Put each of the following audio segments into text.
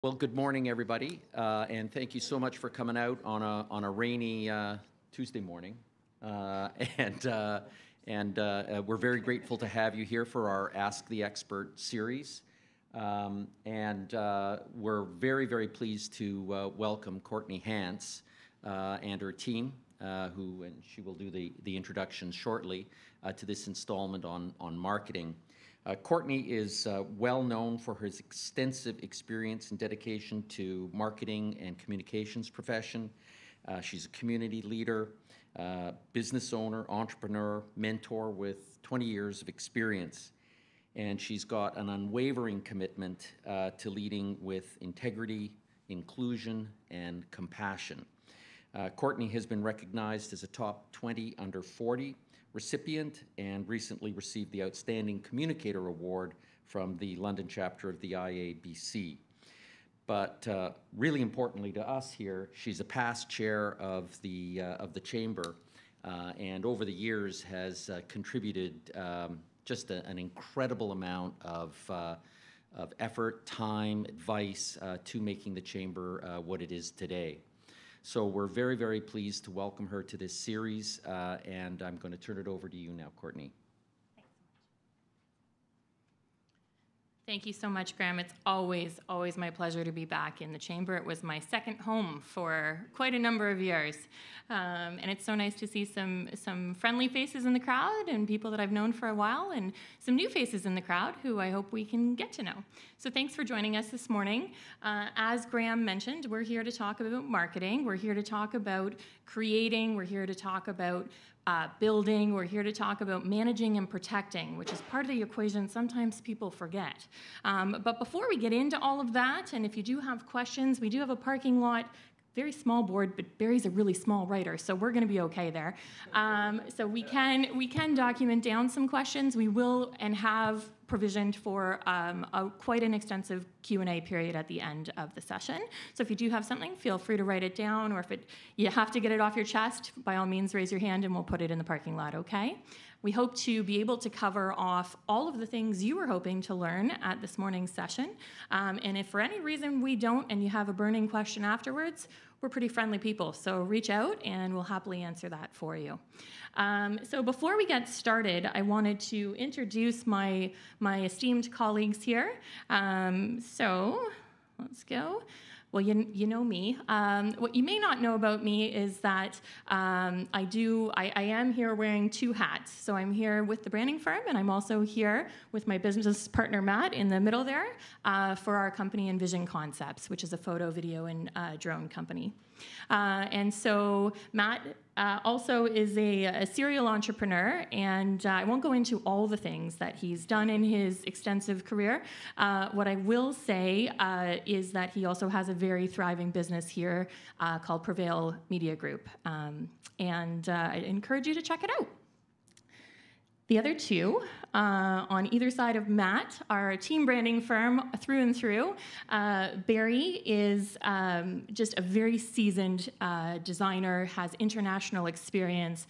Well, good morning, everybody, and thank you so much for coming out on a rainy Tuesday morning. Uh, and uh, we're very grateful to have you here for our Ask the Expert series. We're very, very pleased to welcome Courtney Hance and her team, and she will do the introduction shortly, to this installment on marketing. Courtney is well known for her extensive experience and dedication to marketing and communications profession. She's a community leader, business owner, entrepreneur, mentor with 20 years of experience. And she's got an unwavering commitment to leading with integrity, inclusion, and compassion. Courtney has been recognized as a top 20 under 40 recipient and recently received the Outstanding Communicator Award from the London chapter of the IABC. But really importantly to us here, she's a past chair of the chamber, and over the years has contributed just an incredible amount of effort, time, advice to making the chamber what it is today. So we're very, very pleased to welcome her to this series, and I'm going to turn it over to you now, Courtney. Thank you so much, Graham. It's always my pleasure to be back in the chamber. It was my second home for quite a number of years. And it's so nice to see some friendly faces in the crowd and people that I've known for a while, and some new faces in the crowd who I hope we can get to know. So thanks for joining us this morning. As Graham mentioned, we're here to talk about marketing. We're here to talk about creating. We're here to talk about building. We're here to talk about managing and protecting, which is part of the equation sometimes people forget. But before we get into all of that, and if you do have questions, we do have a parking lot. Very small board, but Barry's a really small writer, so we're going to be okay there. So we can document down some questions. We will and have provisioned for quite an extensive Q&A period at the end of the session. So if you do have something, feel free to write it down, or if you have to get it off your chest, by all means raise your hand and we'll put it in the parking lot, okay? We hope to be able to cover off all of the things you were hoping to learn at this morning's session. And if for any reason we don't and you have a burning question afterwards, we're pretty friendly people, so reach out and we'll happily answer that for you. So before we get started, I wanted to introduce my esteemed colleagues here. So let's go. Well, you know me. What you may not know about me is that I am here wearing two hats. So I'm here with the branding firm, and I'm also here with my business partner, Matt, in the middle there, for our company Envision Concepts, which is a photo, video, and drone company. And so Matt also is a serial entrepreneur, and I won't go into all the things that he's done in his extensive career. What I will say is that he also has a very thriving business here called Prevail Media Group, and I encourage you to check it out. The other two, on either side of Matt, are a team branding firm through and through. Barry is just a very seasoned designer, has international experience,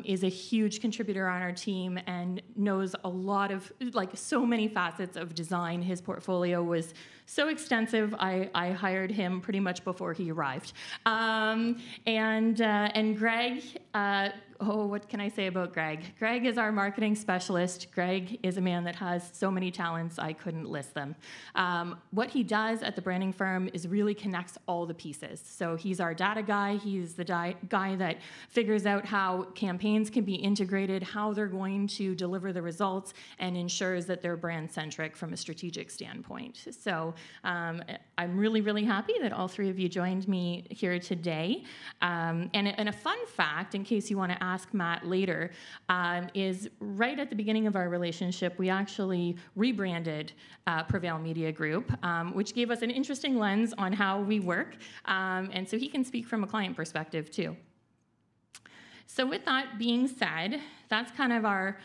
is a huge contributor on our team, and knows a lot of, so many facets of design. His portfolio was so extensive, I hired him pretty much before he arrived. And Greg, what can I say about Greg? Greg is our marketing specialist. Greg is a man that has so many talents, I couldn't list them. What he does at the branding firm is really connects all the pieces. So he's our data guy. He's the guy that figures out how campaigns can be integrated, how they're going to deliver the results, and ensures that they're brand-centric from a strategic standpoint. So I'm really, really happy that all three of you joined me here today. And a fun fact, in case you want to ask Matt later, is right at the beginning of our relationship, we actually rebranded Prevail Media Group, which gave us an interesting lens on how we work. And so he can speak from a client perspective too. So with that being said, that's kind of our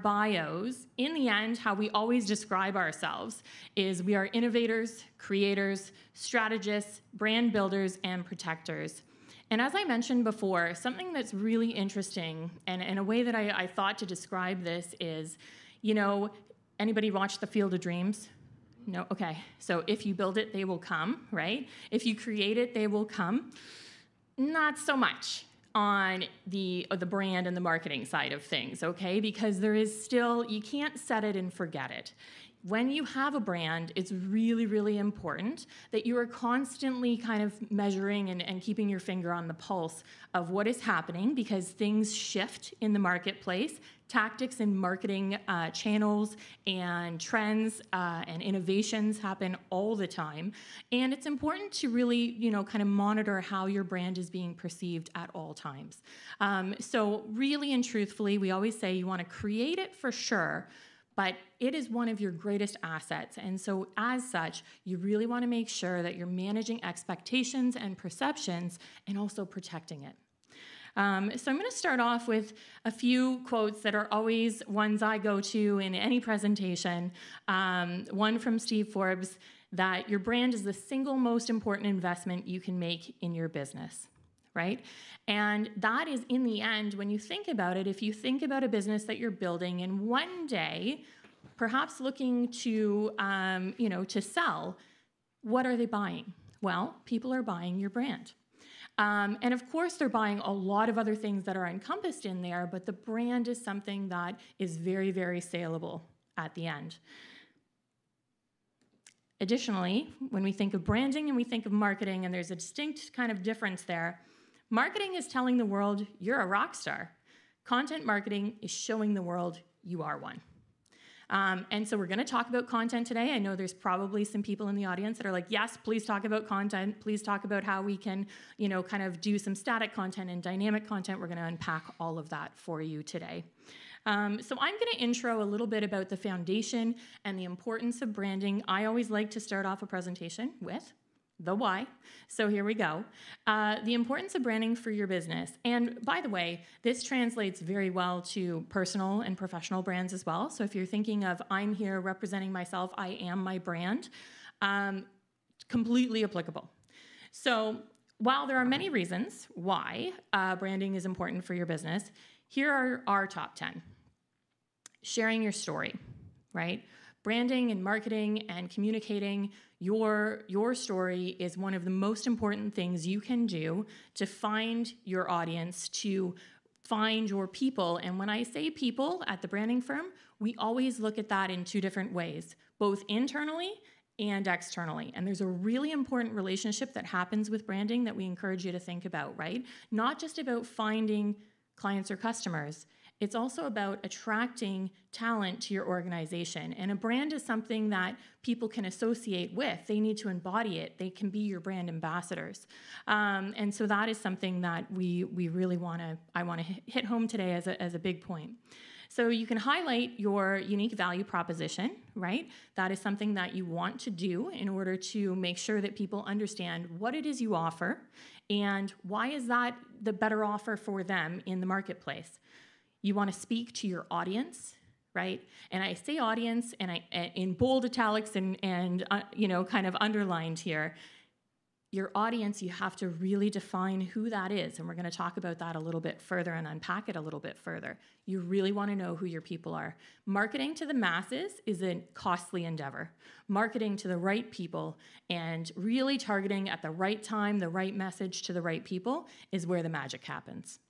bios. In the end, how we always describe ourselves is we are innovators, creators, strategists, brand builders, and protectors. And as I mentioned before, something that's really interesting, and a way that I thought to describe this is, anybody watch The Field of Dreams? no, okay. So if you build it, they will come, right? If you create it, they will come. Not so much on the brand and the marketing side of things, okay? Because there is still, you can't set it and forget it. When you have a brand, it's really, really important that you are constantly kind of measuring and keeping your finger on the pulse of what is happening, because things shift in the marketplace. Tactics and marketing channels and trends and innovations happen all the time. And it's important to really, kind of monitor how your brand is being perceived at all times. So really and truthfully, we always say you want to create it for sure, but it is one of your greatest assets. And so as such, you really want to make sure that you're managing expectations and perceptions and also protecting it. So I'm going to start off with a few quotes that are always ones I go to in any presentation. One from Steve Forbes, that your brand is the single most important investment you can make in your business. Right? And that is, in the end, when you think about it, if you think about a business that you're building and one day, perhaps looking to, to sell, what are they buying? Well, people are buying your brand. And of course, they're buying a lot of other things that are encompassed in there, but the brand is something that is very, very saleable at the end. Additionally, when we think of branding and we think of marketing, and there's a distinct kind of difference there, marketing is telling the world you're a rock star. Content marketing is showing the world you are one. And so we're going to talk about content today. I know there's probably some people in the audience that are like, yes, please talk about content. Please talk about how we can, kind of do some static content and dynamic content. We're going to unpack all of that for you today. So I'm going to intro a little bit about the foundation and the importance of branding. I always like to start off a presentation with the why. So here we go. The importance of branding for your business. And by the way, this translates very well to personal and professional brands as well. So if you're thinking of, I'm here representing myself, I am my brand, completely applicable. So while there are many reasons why branding is important for your business, here are our top 10. Sharing your story, right? Branding and marketing and communicating your story is one of the most important things you can do to find your audience, to find your people. And when I say people at the branding firm, we always look at that in two different ways, both internally and externally. And there's a really important relationship that happens with branding that we encourage you to think about, right? Not just about finding clients or customers. It's also about attracting talent to your organization. And a brand is something that people can associate with. They need to embody it. They can be your brand ambassadors. And so that is something that we really I want to hit home today as a big point. So you can highlight your unique value proposition, right? That is something that you want to do in order to make sure that people understand what it is you offer and why is that the better offer for them in the marketplace. You want to speak to your audience, right? And I say audience, and I in bold italics and kind of underlined here. Your audience, you have to really define who that is, and we're going to talk about that a little bit further and unpack it a little bit further. You really want to know who your people are. Marketing to the masses is a costly endeavor. Marketing to the right people and really targeting at the right time, the right message to the right people is where the magic happens.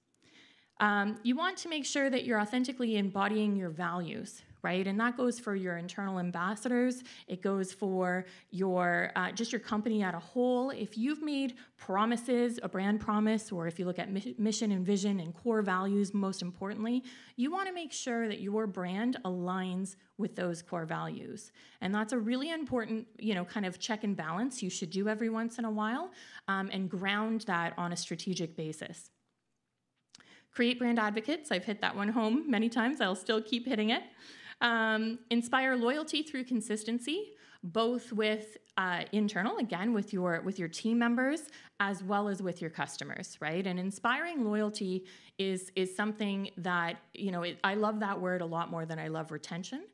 You want to make sure that you're authentically embodying your values, right? And that goes for your internal ambassadors. It goes for your just your company as a whole. If you've made promises, a brand promise, or if you look at mission and vision and core values, most importantly, you want to make sure that your brand aligns with those core values. And that's a really important, kind of check and balance you should do every once in a while, and ground that on a strategic basis. Create brand advocates. I've hit that one home many times. I'll still keep hitting it. Inspire loyalty through consistency, both with internal, again, with your team members, as well as with your customers, right? And inspiring loyalty is something that, I love that word a lot more than I love retention.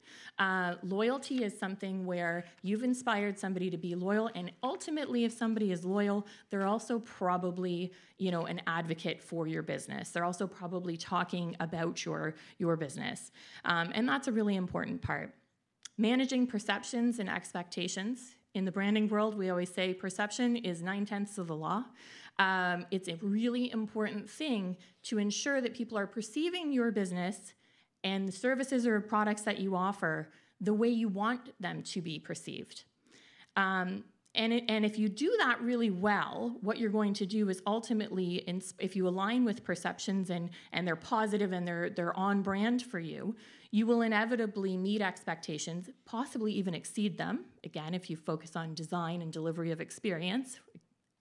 Loyalty is something where you've inspired somebody to be loyal, and ultimately, if somebody is loyal, they're also probably, an advocate for your business. They're also probably talking about your business, and that's a really important part. Managing perceptions and expectations. In the branding world, we always say perception is 9/10 of the law. It's a really important thing to ensure that people are perceiving your business and the services or products that you offer the way you want them to be perceived. And if you do that really well, what you're going to do is ultimately, if you align with perceptions and they're positive and they're on brand for you, you will inevitably meet expectations, possibly even exceed them, again, if you focus on design and delivery of experience.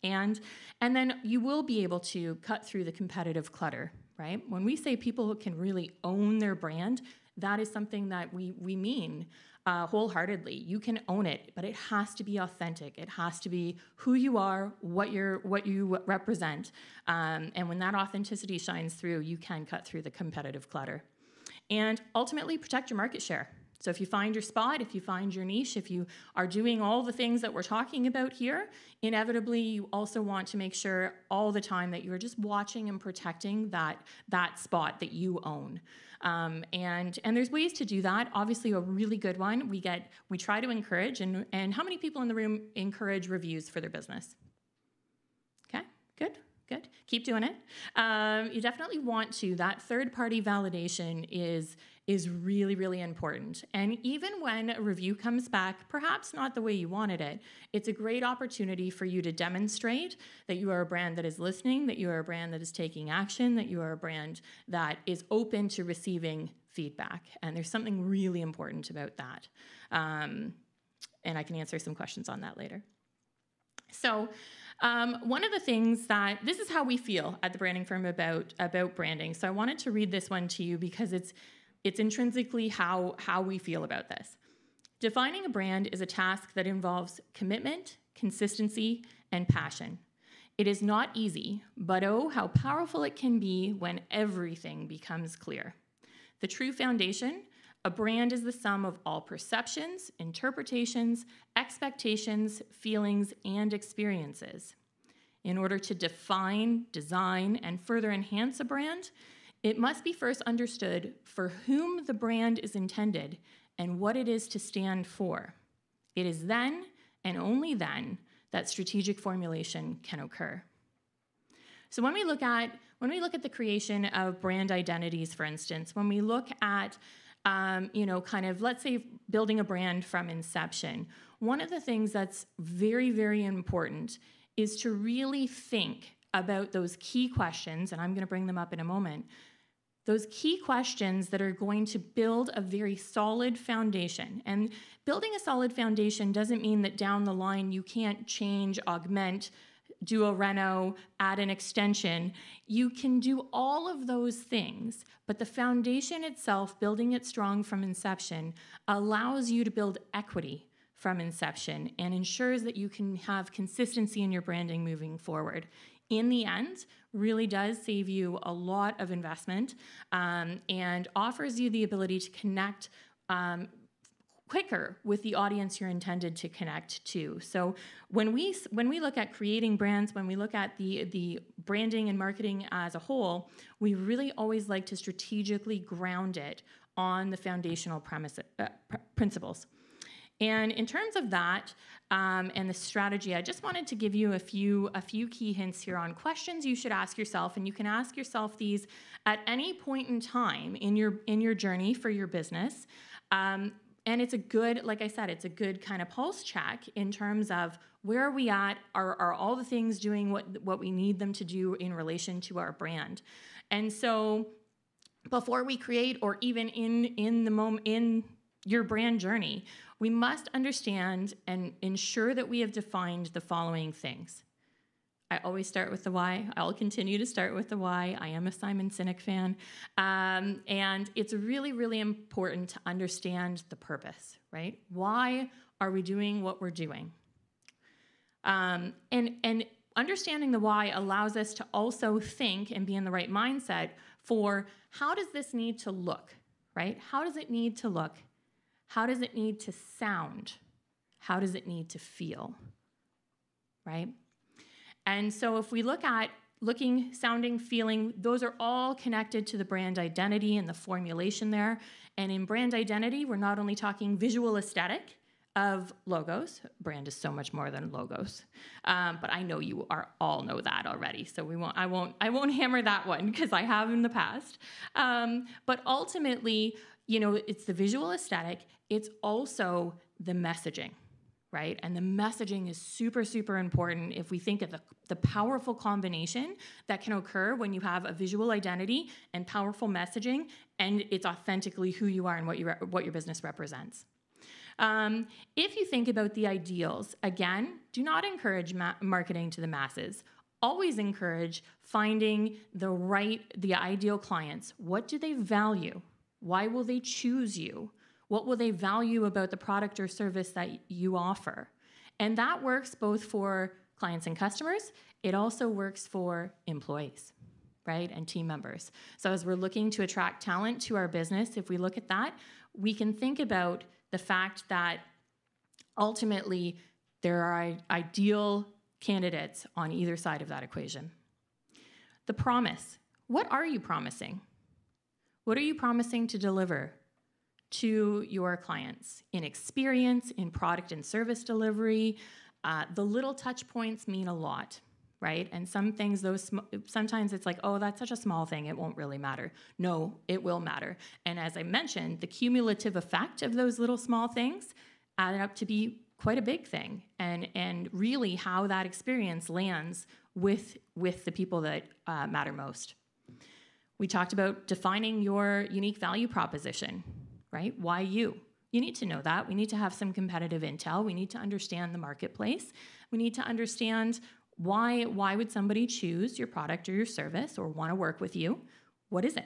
And then you will be able to cut through the competitive clutter, right? When we say people who can really own their brand, that is something that we mean wholeheartedly. You can own it, but it has to be authentic. It has to be who you are, what you represent. And when that authenticity shines through, you can cut through the competitive clutter. And ultimately, protect your market share. So if you find your spot, if you find your niche, if you are doing all the things that we're talking about here, inevitably you also want to make sure all the time that you're just watching and protecting that spot that you own. And there's ways to do that. Obviously, a really good one we try to encourage, and how many people in the room encourage reviews for their business? Okay, good. Keep doing it. You definitely want to. That third-party validation is really, really important. And even when a review comes back, perhaps not the way you wanted it, it's a great opportunity for you to demonstrate that you are a brand that is listening, that you are a brand that is taking action, that you are a brand that is open to receiving feedback. And there's something really important about that. And I can answer some questions on that later. So one of the things this is how we feel at the branding firm about branding. So I wanted to read this one to you because it's intrinsically how we feel about this. Defining a brand is a task that involves commitment, consistency, and passion. It is not easy, but oh, how powerful it can be when everything becomes clear. The true foundation, a brand is the sum of all perceptions, interpretations, expectations, feelings, and experiences. In order to define, design, and further enhance a brand, it must be first understood for whom the brand is intended and what it is to stand for. It is then, and only then, that strategic formulation can occur. So when we look at the creation of brand identities, for instance, when we look at let's say building a brand from inception, one of the things that's very, very important is to really think about those key questions, and I'm going to bring them up in a moment, those key questions that are going to build a very solid foundation. And building a solid foundation doesn't mean that down the line you can't change, augment, do a reno, add an extension. You can do all of those things, but the foundation itself, building it strong from inception, allows you to build equity from inception and ensures that you can have consistency in your branding moving forward. In the end, really does save you a lot of investment and offers you the ability to connect quicker with the audience you're intended to connect to. So when we look at creating brands, when we look at the branding and marketing as a whole, we really always like to strategically ground it on the foundational principles. And in terms of that and the strategy, I just wanted to give you a few key hints here on questions you should ask yourself, and you can ask yourself these at any point in time in your journey for your business. And it's a good, like I said, it's a good kind of pulse check in terms of where are we at? Are all the things doing what we need them to do in relation to our brand? And so before we create, or even in the moment in your brand journey, we must understand and ensure that we have defined the following things. I always start with the why. I'll continue to start with the why. I am a Simon Sinek fan. And it's really, really important to understand the purpose, right? Why are we doing what we're doing? And understanding the why allows us to also think and be in the right mindset for how does this need to look, right? How does it need to look? How does it need to sound? How does it need to feel, right? And so if we look at looking, sounding, feeling, those are all connected to the brand identity and the formulation there. And in brand identity, we're not only talking visual aesthetic of logos. Brand is so much more than logos, but I know you all know that already. So I won't hammer that one because I have in the past. But ultimately, it's the visual aesthetic. It's also the messaging, right? And the messaging is super, super important if we think of the powerful combination that can occur when you have a visual identity and powerful messaging, and it's authentically who you are and what your business represents. If you think about the ideals, again, do not encourage marketing to the masses. Always encourage finding the ideal clients. What do they value? Why will they choose you? What will they value about the product or service that you offer? And that works both for clients and customers. It also works for employees, right, and team members. So as we're looking to attract talent to our business, if we look at that, we can think about the fact that ultimately there are ideal candidates on either side of that equation. The promise. What are you promising? What are you promising to deliver to your clients in experience, in product and service delivery? The little touch points mean a lot, right? And some things, sometimes it's like, oh, that's such a small thing, it won't really matter. No, it will matter. And as I mentioned, the cumulative effect of those little small things added up to be quite a big thing. And really how that experience lands with the people that matter most. We talked about defining your unique value proposition, right? Why you? You need to know that. We need to have some competitive intel. We need to understand the marketplace. We need to understand why would somebody choose your product or your service or want to work with you? What is it?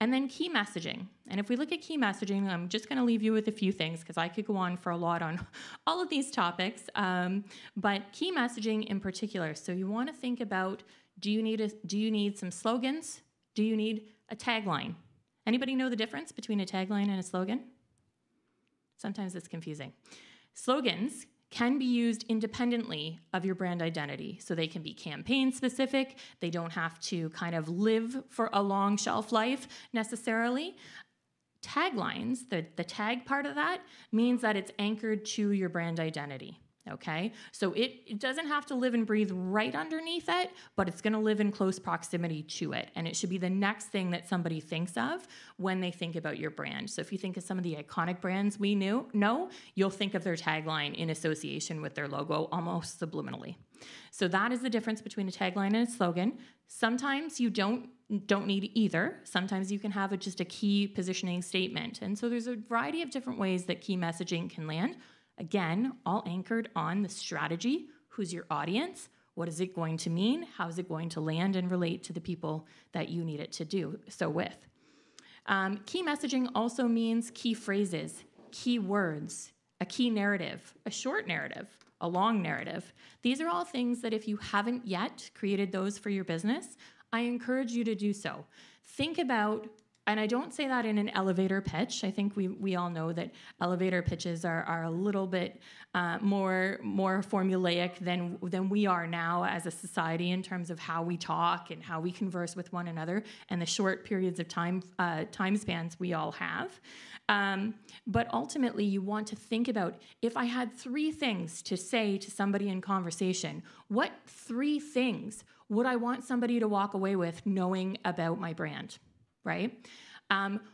And then key messaging. And if we look at key messaging, I'm just going to leave you with a few things because I could go on for a lot on all of these topics. But key messaging in particular. So you want to think about, do you need some slogans? Do you need a tagline? Anybody know the difference between a tagline and a slogan? Sometimes it's confusing. Slogans can be used independently of your brand identity. So they can be campaign specific. They don't have to kind of live for a long shelf life necessarily. Taglines, the tag part of that, means that it's anchored to your brand identity. Okay, so it doesn't have to live and breathe right underneath it, but it's going to live in close proximity to it. And it should be the next thing that somebody thinks of when they think about your brand. So if you think of some of the iconic brands we know, you'll think of their tagline in association with their logo almost subliminally. So that is the difference between a tagline and a slogan. Sometimes you don't need either. Sometimes you can have just a key positioning statement. And so there's a variety of different ways that key messaging can land. Again, all anchored on the strategy. Who's your audience? What is it going to mean? How is it going to land and relate to the people that you need it to do so with? Key messaging also means key phrases, key words, a key narrative, a short narrative, a long narrative. These are all things that if you haven't yet created those for your business, I encourage you to do so. Think about, and I don't say that in an elevator pitch. I think we all know that elevator pitches are a little bit more formulaic than we are now as a society in terms of how we talk and how we converse with one another and the short periods of time spans we all have. But ultimately, you want to think about, if I had 3 things to say to somebody in conversation, what 3 things would I want somebody to walk away with knowing about my brand? Right?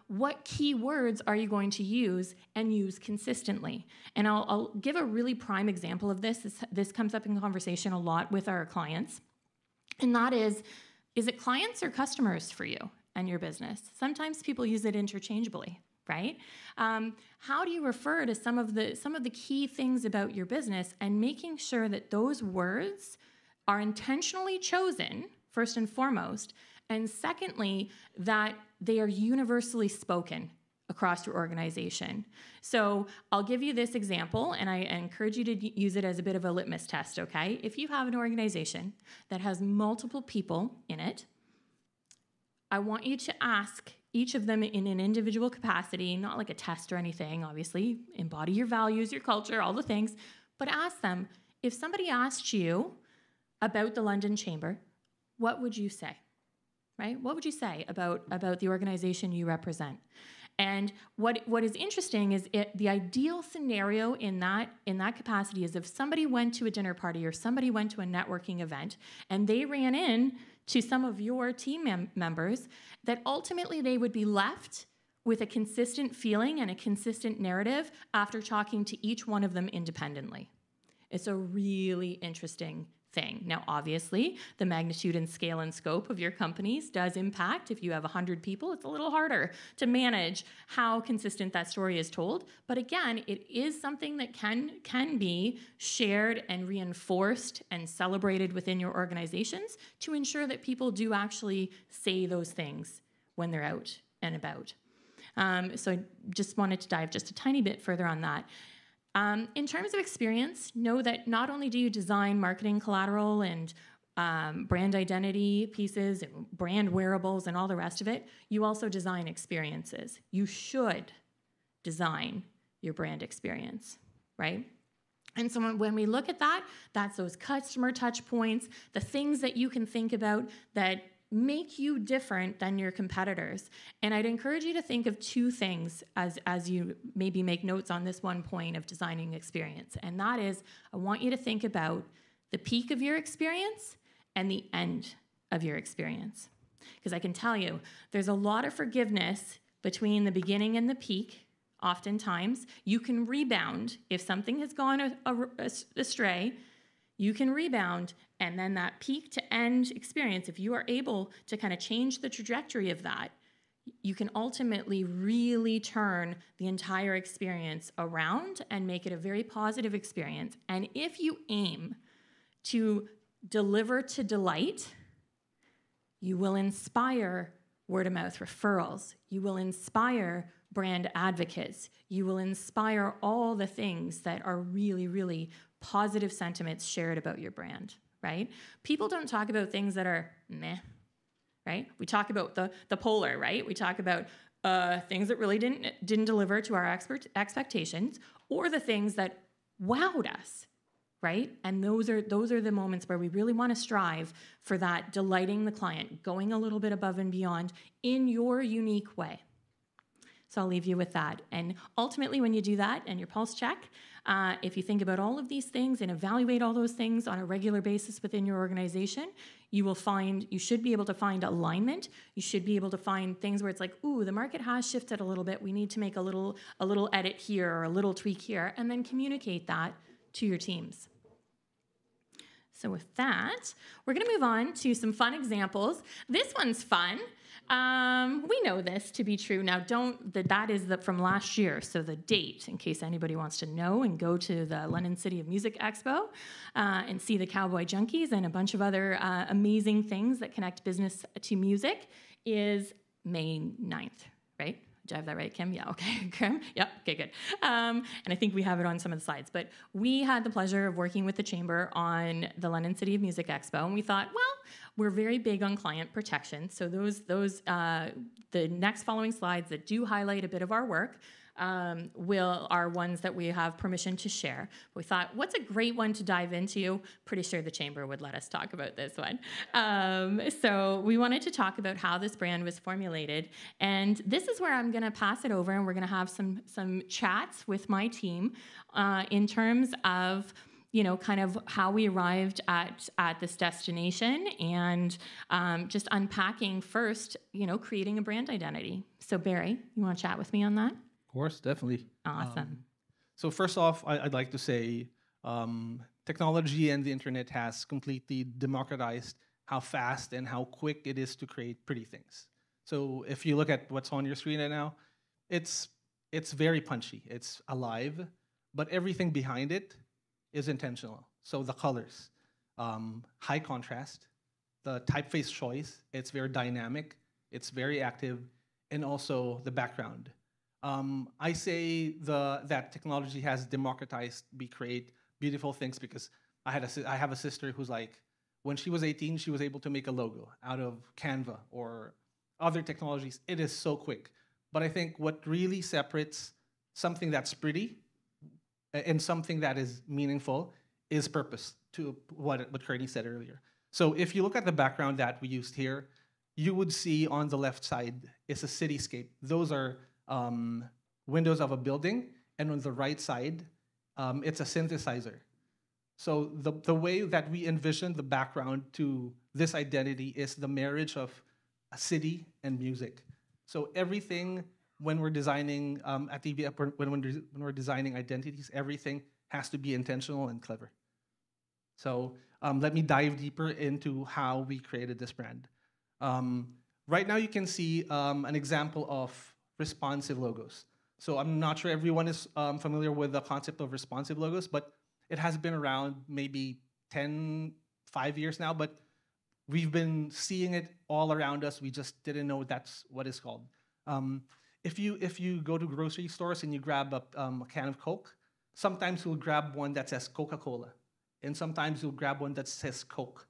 What key words are you going to use and use consistently? And I'll give a really prime example of this. This comes up in conversation a lot with our clients. And that is it clients or customers for you and your business? Sometimes people use it interchangeably, right? How do you refer to some of the key things about your business and making sure that those words are intentionally chosen, first and foremost, and secondly, that they are universally spoken across your organization. So I'll give you this example, and I encourage you to use it as a bit of a litmus test, okay? If you have an organization that has multiple people in it, I want you to ask each of them in an individual capacity, not like a test or anything, obviously, embody your values, your culture, all the things, but ask them, if somebody asked you about the London Chamber, what would you say? Right? What would you say about the organization you represent? And what is interesting is the ideal scenario in that capacity is if somebody went to a dinner party or somebody went to a networking event and they ran in to some of your team members, that ultimately they would be left with a consistent feeling and a consistent narrative after talking to each one of them independently. It's a really interesting thing. Now, obviously, the magnitude and scale and scope of your companies does impact. If you have 100 people, it's a little harder to manage how consistent that story is told. But again, it is something that can be shared and reinforced and celebrated within your organizations to ensure that people do actually say those things when they're out and about. So I just wanted to dive just a tiny bit further on that. In terms of experience, know that not only do you design marketing collateral and brand identity pieces, and brand wearables, and all the rest of it, you also design experiences. You should design your brand experience, right? And so when we look at that, that's those customer touch points, the things that you can think about that make you different than your competitors. And I'd encourage you to think of two things as you maybe make notes on this one point of designing experience. And that is, I want you to think about the peak of your experience and the end of your experience. Because I can tell you, there's a lot of forgiveness between the beginning and the peak. Oftentimes, you can rebound if something has gone astray. You can rebound, and then that peak to end experience, if you are able to kind of change the trajectory of that, you can ultimately really turn the entire experience around and make it a very positive experience. And if you aim to deliver to delight, you will inspire word-of-mouth referrals. You will inspire brand advocates. You will inspire all the things that are really, really positive sentiments shared about your brand, right? People don't talk about things that are meh, right? We talk about the polar, right? We talk about things that really didn't deliver to our expectations, or the things that wowed us, right? And those are the moments where we really want to strive for that delighting the client, going a little bit above and beyond in your unique way. So I'll leave you with that. And ultimately, when you do that and your pulse check, if you think about all of these things and evaluate all those things on a regular basis within your organization, you should be able to find alignment. You should be able to find things where it's like, ooh, the market has shifted a little bit. We need to make a little edit here or a little tweak here, and then communicate that to your teams. So with that, we're going to move on to some fun examples. This one's fun. We know this to be true. Now, that is from last year, so the date, in case anybody wants to know, and go to the London City of Music Expo and see the Cowboy Junkies and a bunch of other amazing things that connect business to music, is May 9th, right? Did I have that right, Kim? Yeah, okay, Kim? Yep, okay, good. And I think we have it on some of the slides. But we had the pleasure of working with the Chamber on the London City of Music Expo, and we thought, well, we're very big on client protection. So the next following slides that do highlight a bit of our work are ones that we have permission to share. We thought, what's a great one to dive into? Pretty sure the Chamber would let us talk about this one. So we wanted to talk about how this brand was formulated. And this is where I'm going to pass it over, and we're going to have some chats with my team in terms of kind of how we arrived at this destination, and just unpacking first, creating a brand identity. So Barry, you want to chat with me on that? Of course, definitely. Awesome. So first off, I'd like to say technology and the internet has completely democratized how fast and how quick it is to create pretty things. So if you look at what's on your screen right now, it's very punchy. It's alive, but everything behind it is intentional. So the colors, high contrast, the typeface choice, it's very dynamic, it's very active, and also the background. I say that technology has democratized create beautiful things, because I have a sister who's like, when she was 18, she was able to make a logo out of Canva or other technologies. It is so quick. But I think what really separates something that's pretty and something that is meaningful is purpose, to what Courtney said earlier. So if you look at the background that we used here, you would see on the left side is a cityscape. Those are windows of a building, and on the right side, it's a synthesizer. So the way that we envision the background to this identity is the marriage of a city and music. So everything when we're designing at TVF, when we're designing identities, everything has to be intentional and clever. So let me dive deeper into how we created this brand. Right now you can see an example of responsive logos. So I'm not sure everyone is familiar with the concept of responsive logos, but it has been around maybe 5 years now, but we've been seeing it all around us. We just didn't know that's what it's called. If you go to grocery stores and you grab a can of Coke, sometimes you'll grab one that says Coca-Cola, and sometimes you'll grab one that says Coke.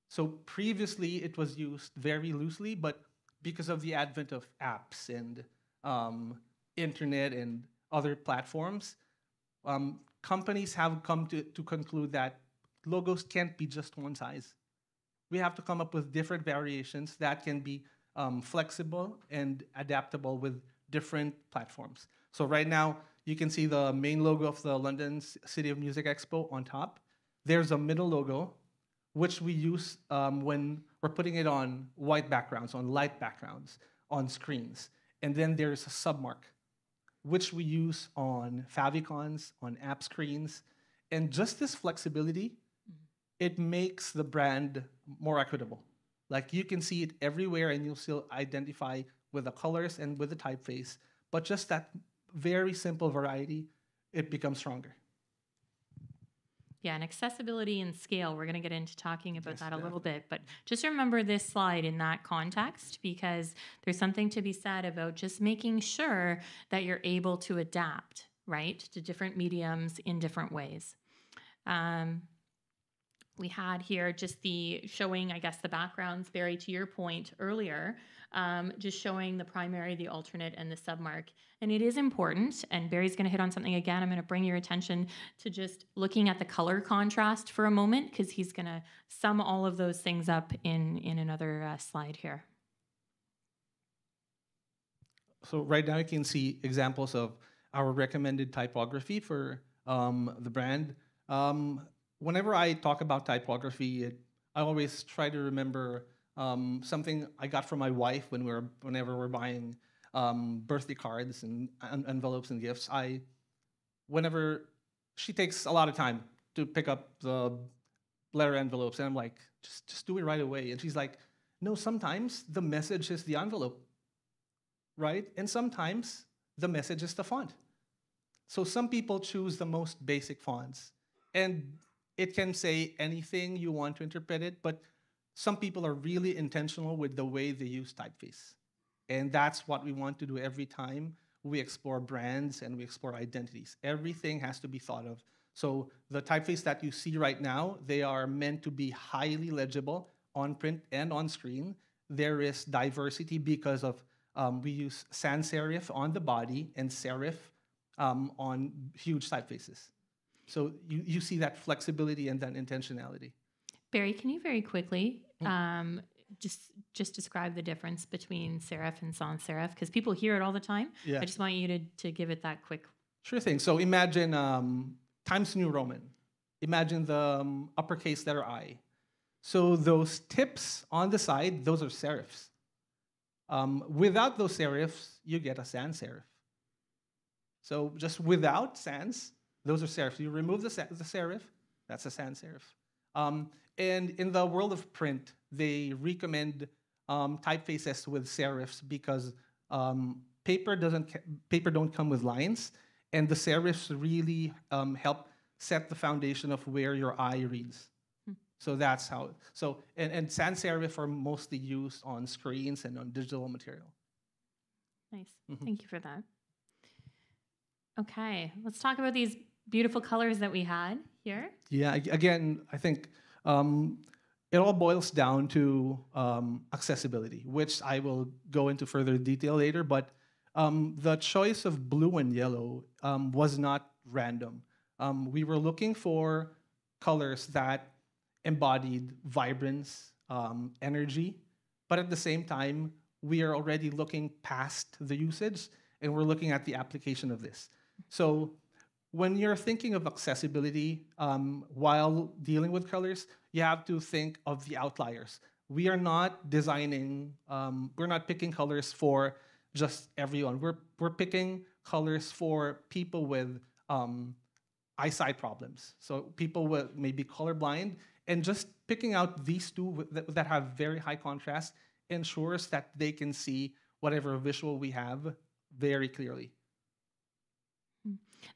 So previously it was used very loosely, but because of the advent of apps and internet and other platforms, companies have come to conclude that logos can't be just one size. We have to come up with different variations that can be flexible and adaptable with different platforms. So right now, you can see the main logo of the London City of Music Expo on top. There's a middle logo, which we use when we're putting it on white backgrounds, on light backgrounds, on screens. And then there's a submark, which we use on favicons, on app screens. And just this flexibility, it makes the brand more equitable. Like you can see it everywhere and you'll still identify with the colors and with the typeface, but just that very simple variety, it becomes stronger. Yeah, and accessibility and scale, we're going to get into talking about that a little bit, but just remember this slide in that context, because there's something to be said about just making sure that you're able to adapt, right, to different mediums in different ways. We had here just the showing, I guess, the backgrounds, Barry, to your point earlier, just showing the primary, the alternate, and the submark. And it is important, and Barry's going to hit on something again. I'm going to bring your attention to just looking at the color contrast for a moment, because he's going to sum all of those things up in another slide here. So right now you can see examples of our recommended typography for the brand. Whenever I talk about typography, I always try to remember something I got from my wife whenever we're buying birthday cards and envelopes and gifts. Whenever she takes a lot of time to pick up the letter envelopes, and I'm like, just do it right away. And she's like, no, sometimes the message is the envelope, right? And sometimes the message is the font. So some people choose the most basic fonts, and it can say anything you want to interpret it, but some people are really intentional with the way they use typeface. And that's what we want to do every time we explore brands and we explore identities. Everything has to be thought of. So the typeface that you see right now, they are meant to be highly legible on print and on screen. There is diversity because of we use sans serif on the body and serif on huge typefaces. So you see that flexibility and that intentionality. Barry, can you very quickly just describe the difference between serif and sans serif? Because people hear it all the time. Yeah. I just want you to give it that quick. Sure thing. So imagine Times New Roman. Imagine the uppercase letter I. So those tips on the side, those are serifs. Without those serifs, you get a sans serif. So just without sans, those are serifs. You remove the serif, that's a sans serif. And in the world of print, they recommend typefaces with serifs because paper don't come with lines, and the serifs really help set the foundation of where your eye reads. So that's how. So and sans serif are mostly used on screens and on digital material. Nice. Thank you for that. Okay, let's talk about these beautiful colors that we had here. Yeah, again, I think it all boils down to accessibility, which I will go into further detail later, but the choice of blue and yellow was not random. We were looking for colors that embodied vibrance, energy, but at the same time, we are already looking past the usage and we're looking at the application of this. So when you're thinking of accessibility while dealing with colors, you have to think of the outliers. We are not designing, we're not picking colors for just everyone. We're picking colors for people with eyesight problems. So people with maybe colorblind, and just picking out these two that have very high contrast ensures that they can see whatever visual we have very clearly.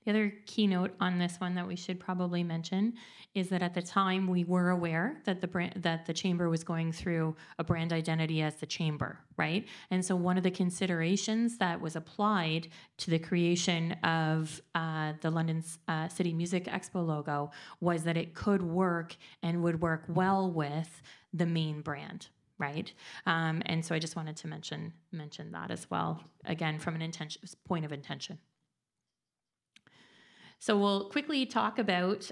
The other keynote on this one that we should probably mention is that at the time we were aware that the chamber was going through a brand identity as the chamber, right? And so one of the considerations that was applied to the creation of the London City Music Expo logo was that it could work and would work well with the main brand. Right, and so I just wanted to mention that as well. Again, from an point of intention. So we'll quickly talk about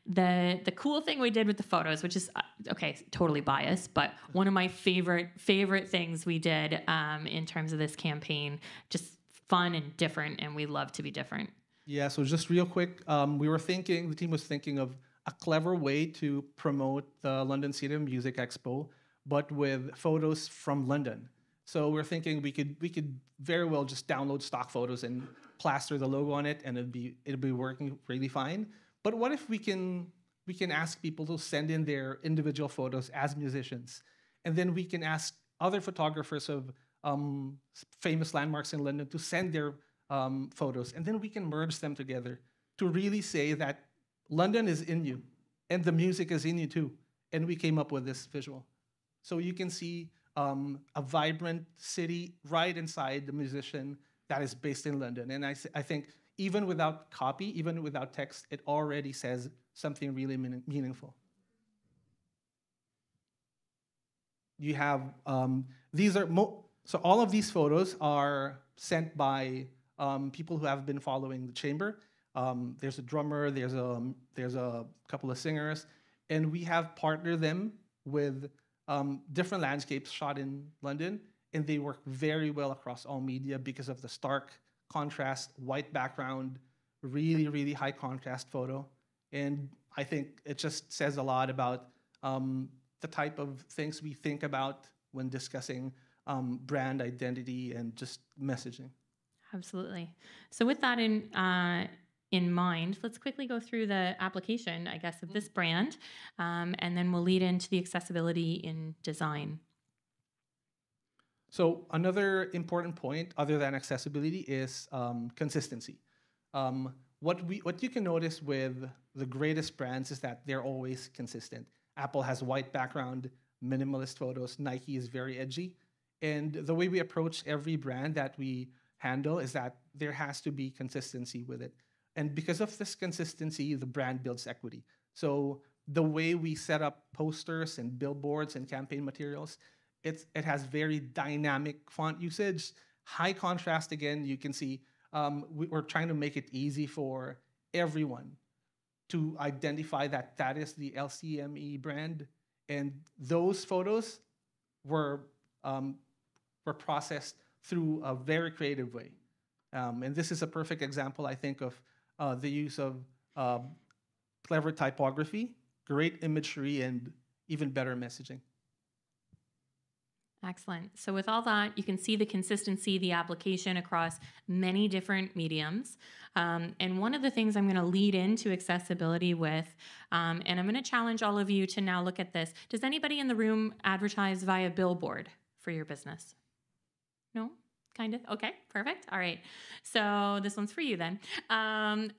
the cool thing we did with the photos, which is okay, totally biased, but one of my favorite things we did in terms of this campaign. Just fun and different, and we love to be different. Yeah. So just real quick, the team was thinking of a clever way to promote the London City Music Expo, but with photos from London. So we're thinking we could very well just download stock photos and plaster the logo on it, and it'll be working really fine. But what if we can ask people to send in their individual photos as musicians, and then we can ask other photographers of famous landmarks in London to send their photos, and then we can merge them together to really say that London is in you, and the music is in you too. And we came up with this visual. So you can see a vibrant city right inside the musician that is based in London. And I think even without copy, even without text, it already says something really meaningful. You have, so all of these photos are sent by people who have been following the chamber. There's a drummer, there's a couple of singers, and we have partnered them with different landscapes shot in London, and they work very well across all media because of the stark contrast, white background, really, really high contrast photo. And I think it just says a lot about the type of things we think about when discussing brand identity and just messaging. Absolutely. So with that in mind, let's quickly go through the application, I guess, of this brand, and then we'll lead into the accessibility in design. So another important point, other than accessibility, is consistency. What you can notice with the greatest brands is that they're always consistent. Apple has white background, minimalist photos. Nike is very edgy. And the way we approach every brand that we handle is that there has to be consistency with it. And because of this consistency, the brand builds equity. So the way we set up posters and billboards and campaign materials, it has very dynamic font usage, high contrast. Again, you can see we're trying to make it easy for everyone to identify that is the LCME brand. And those photos were processed through a very creative way. And this is a perfect example, I think, of the use of clever typography, great imagery, and even better messaging. Excellent. So with all that, you can see the consistency, the application across many different mediums. And one of the things I'm going to lead into accessibility with, and I'm going to challenge all of you to now look at this. Does anybody in the room advertise via billboard for your business? No? Kind of? Okay, perfect. All right. So this one's for you then.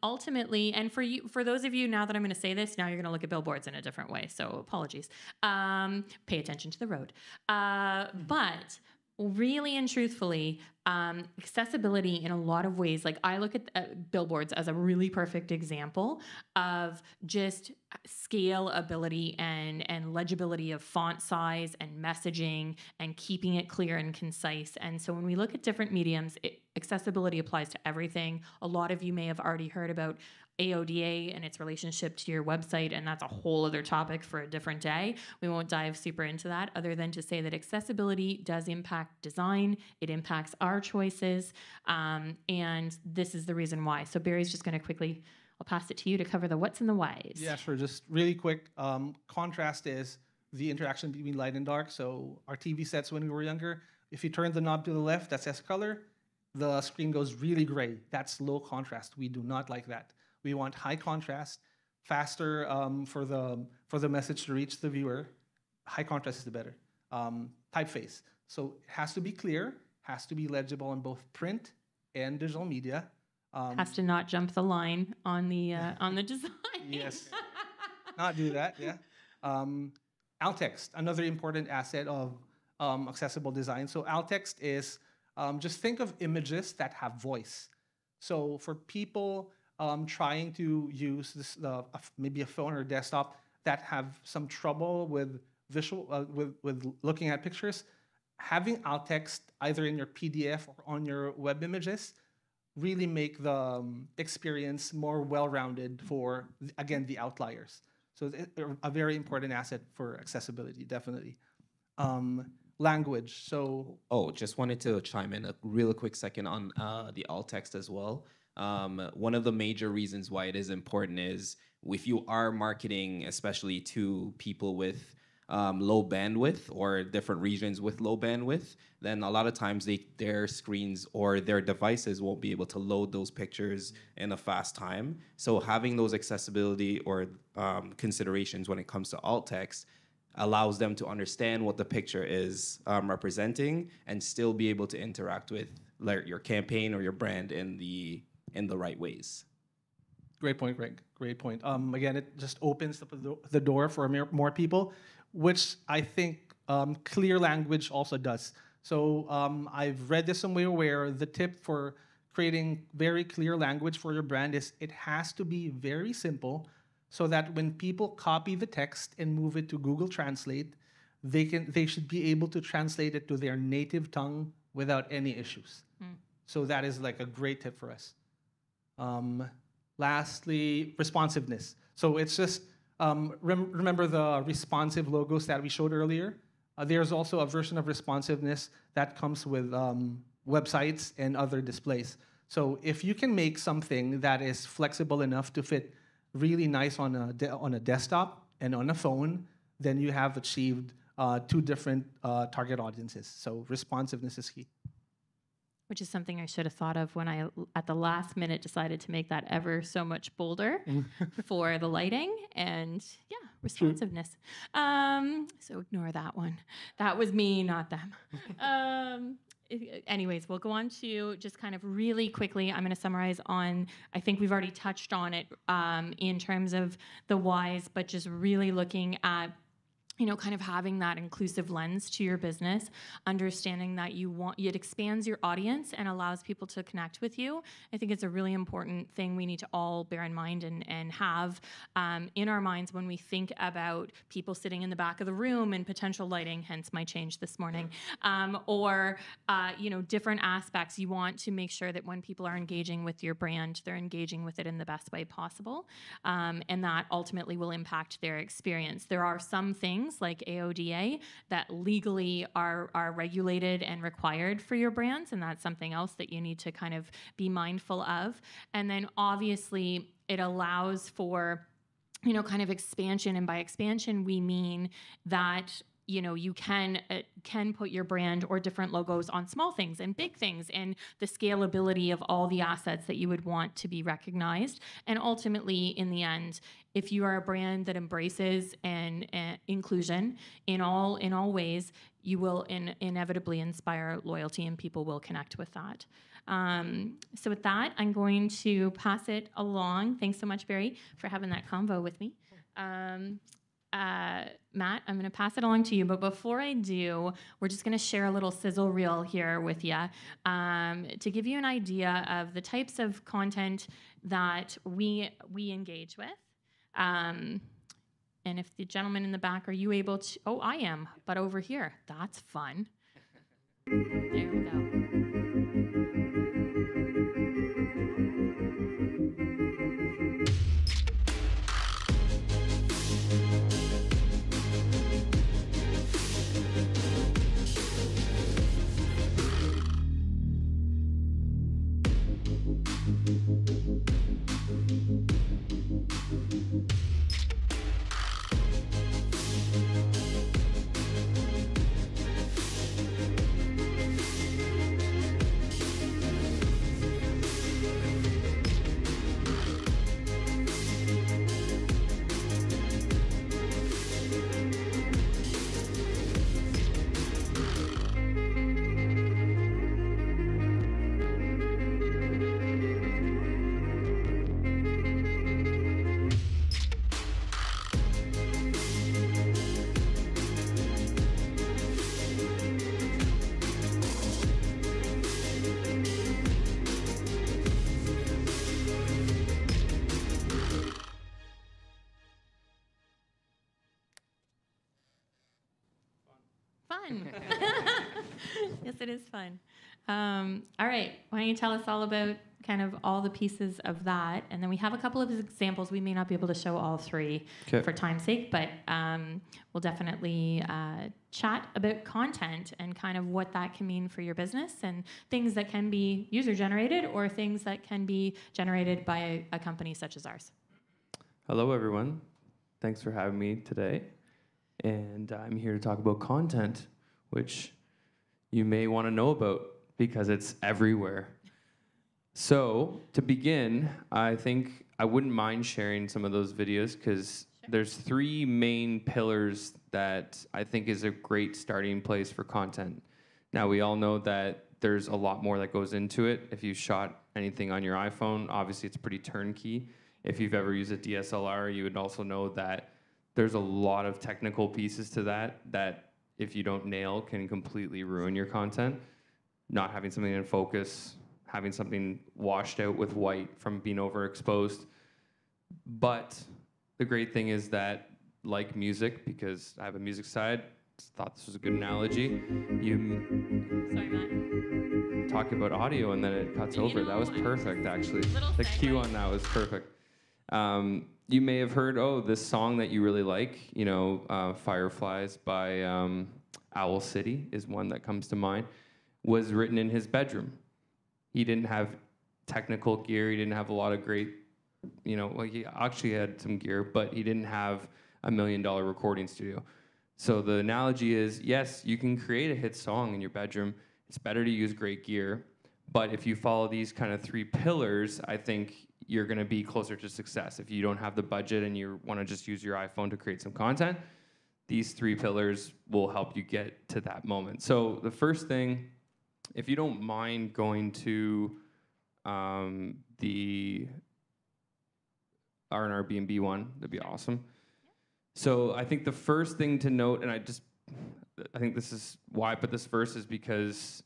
Ultimately, and for those of you, now that I'm going to say this, now you're going to look at billboards in a different way. So apologies. Pay attention to the road. But really and truthfully, accessibility in a lot of ways, like I look at billboards as a really perfect example of just scalability and legibility of font size and messaging and keeping it clear and concise. And so when we look at different mediums, accessibility applies to everything. A lot of you may have already heard about AODA and its relationship to your website, and that's a whole other topic for a different day. We won't dive super into that, other than to say that accessibility does impact design, it impacts our choices, and this is the reason why. So Barry's just going to quickly, I'll pass it to you to cover the what's and the whys. Yeah, sure. Just really quick. Contrast is the interaction between light and dark. So our TV sets when we were younger, if you turn the knob to the left, that says color, the screen goes really gray. That's low contrast. We do not like that. We want high contrast, faster for the message to reach the viewer. High contrast is the better. Typeface. So it has to be clear, has to be legible on both print and digital media. Has to not jump the line on the design. Yes. Not do that, yeah. Alt text, another important asset of accessible design. So alt text is, just think of images that have voice. So for people trying to use this, maybe a phone or a desktop that have some trouble with visual, with looking at pictures, having alt text either in your PDF or on your web images really make the experience more well-rounded for, again, the outliers. So a very important asset for accessibility, definitely. Language, so. Oh, just wanted to chime in a real quick second on the alt text as well. One of the major reasons why it is important is if you are marketing, especially to people with low bandwidth or different regions with low bandwidth, then a lot of times their screens or their devices won't be able to load those pictures in a fast time. So having those accessibility or considerations when it comes to alt text allows them to understand what the picture is representing and still be able to interact with your campaign or your brand in the right ways. Great point, Greg. Great point. Again, it just opens up the door for more people, which I think clear language also does. So I've read this somewhere where the tip for creating very clear language for your brand is it has to be very simple so that when people copy the text and move it to Google Translate, they should be able to translate it to their native tongue without any issues. So that is like a great tip for us. Lastly, responsiveness. So it's just, remember the responsive logos that we showed earlier? There's also a version of responsiveness that comes with websites and other displays. So if you can make something that is flexible enough to fit really nice on a desktop and on a phone, then you have achieved two different target audiences. So responsiveness is key. Which is something I should have thought of when I, at the last minute, decided to make that ever so much bolder for the lighting and, yeah, responsiveness. So ignore that one. That was me, not them. Anyways, we'll go on to just kind of really quickly, I'm going to summarize on, I think we've already touched on it in terms of the whys, but just really looking at kind of having that inclusive lens to your business, understanding that it expands your audience and allows people to connect with you. I think it's a really important thing we need to all bear in mind and have in our minds when we think about people sitting in the back of the room and potential lighting, hence my change this morning, or different aspects. You want to make sure that when people are engaging with your brand, they're engaging with it in the best way possible, and that ultimately will impact their experience. There are some things like AODA that legally are regulated and required for your brands, and that's something else that you need to kind of be mindful of. And then obviously it allows for kind of expansion, and by expansion we mean that you can put your brand or different logos on small things and big things, and the scalability of all the assets that you would want to be recognized. And ultimately, in the end, if you are a brand that embraces and inclusion in all ways, you will inevitably inspire loyalty, and people will connect with that. So with that, I'm going to pass it along. Thanks so much, Barry, for having that convo with me. Matt, I'm going to pass it along to you, but before I do, we're just going to share a little sizzle reel here with you to give you an idea of the types of content that we engage with. And if the gentleman in the back, are you able to? Oh, I am, but over here. That's fun. There we go. fun. Yes, it is fun. All right, why don't you tell us all about kind of all the pieces of that, and then we have a couple of examples. We may not be able to show all three for time's sake, but we'll definitely chat about content and kind of what that can mean for your business and things that can be user-generated or things that can be generated by a company such as ours. Hello, everyone. Thanks for having me today. And I'm here to talk about content, which you may want to know about because it's everywhere. So to begin, I think I wouldn't mind sharing some of those videos because there's three main pillars that I think is a great starting place for content. Now, we all know that there's a lot more that goes into it. If you shot anything on your iPhone, obviously it's pretty turnkey. If you've ever used a DSLR, you would also know that there's a lot of technical pieces to that if you don't nail can completely ruin your content. Not having something in focus, having something washed out with white from being overexposed. But the great thing is that, like music, because I have a music side, thought this was a good analogy. Sorry, Matt. Talking about audio and then it cuts over. That was perfect, actually. The cue on that was perfect. You may have heard, this song that you really like, Fireflies by Owl City is one that comes to mind, was written in his bedroom. He didn't have technical gear. He didn't have a lot of great, he actually had some gear, but he didn't have $1 million recording studio. So the analogy is, yes, you can create a hit song in your bedroom. It's better to use great gear. But if you follow these kind of three pillars, I think you're going to be closer to success. If you don't have the budget and you want to just use your iPhone to create some content, these three pillars will help you get to that moment. So the first thing, if you don't mind going to the R&R B&B one, that'd be awesome. So I think the first thing to note, and I think this is why I put this first, is because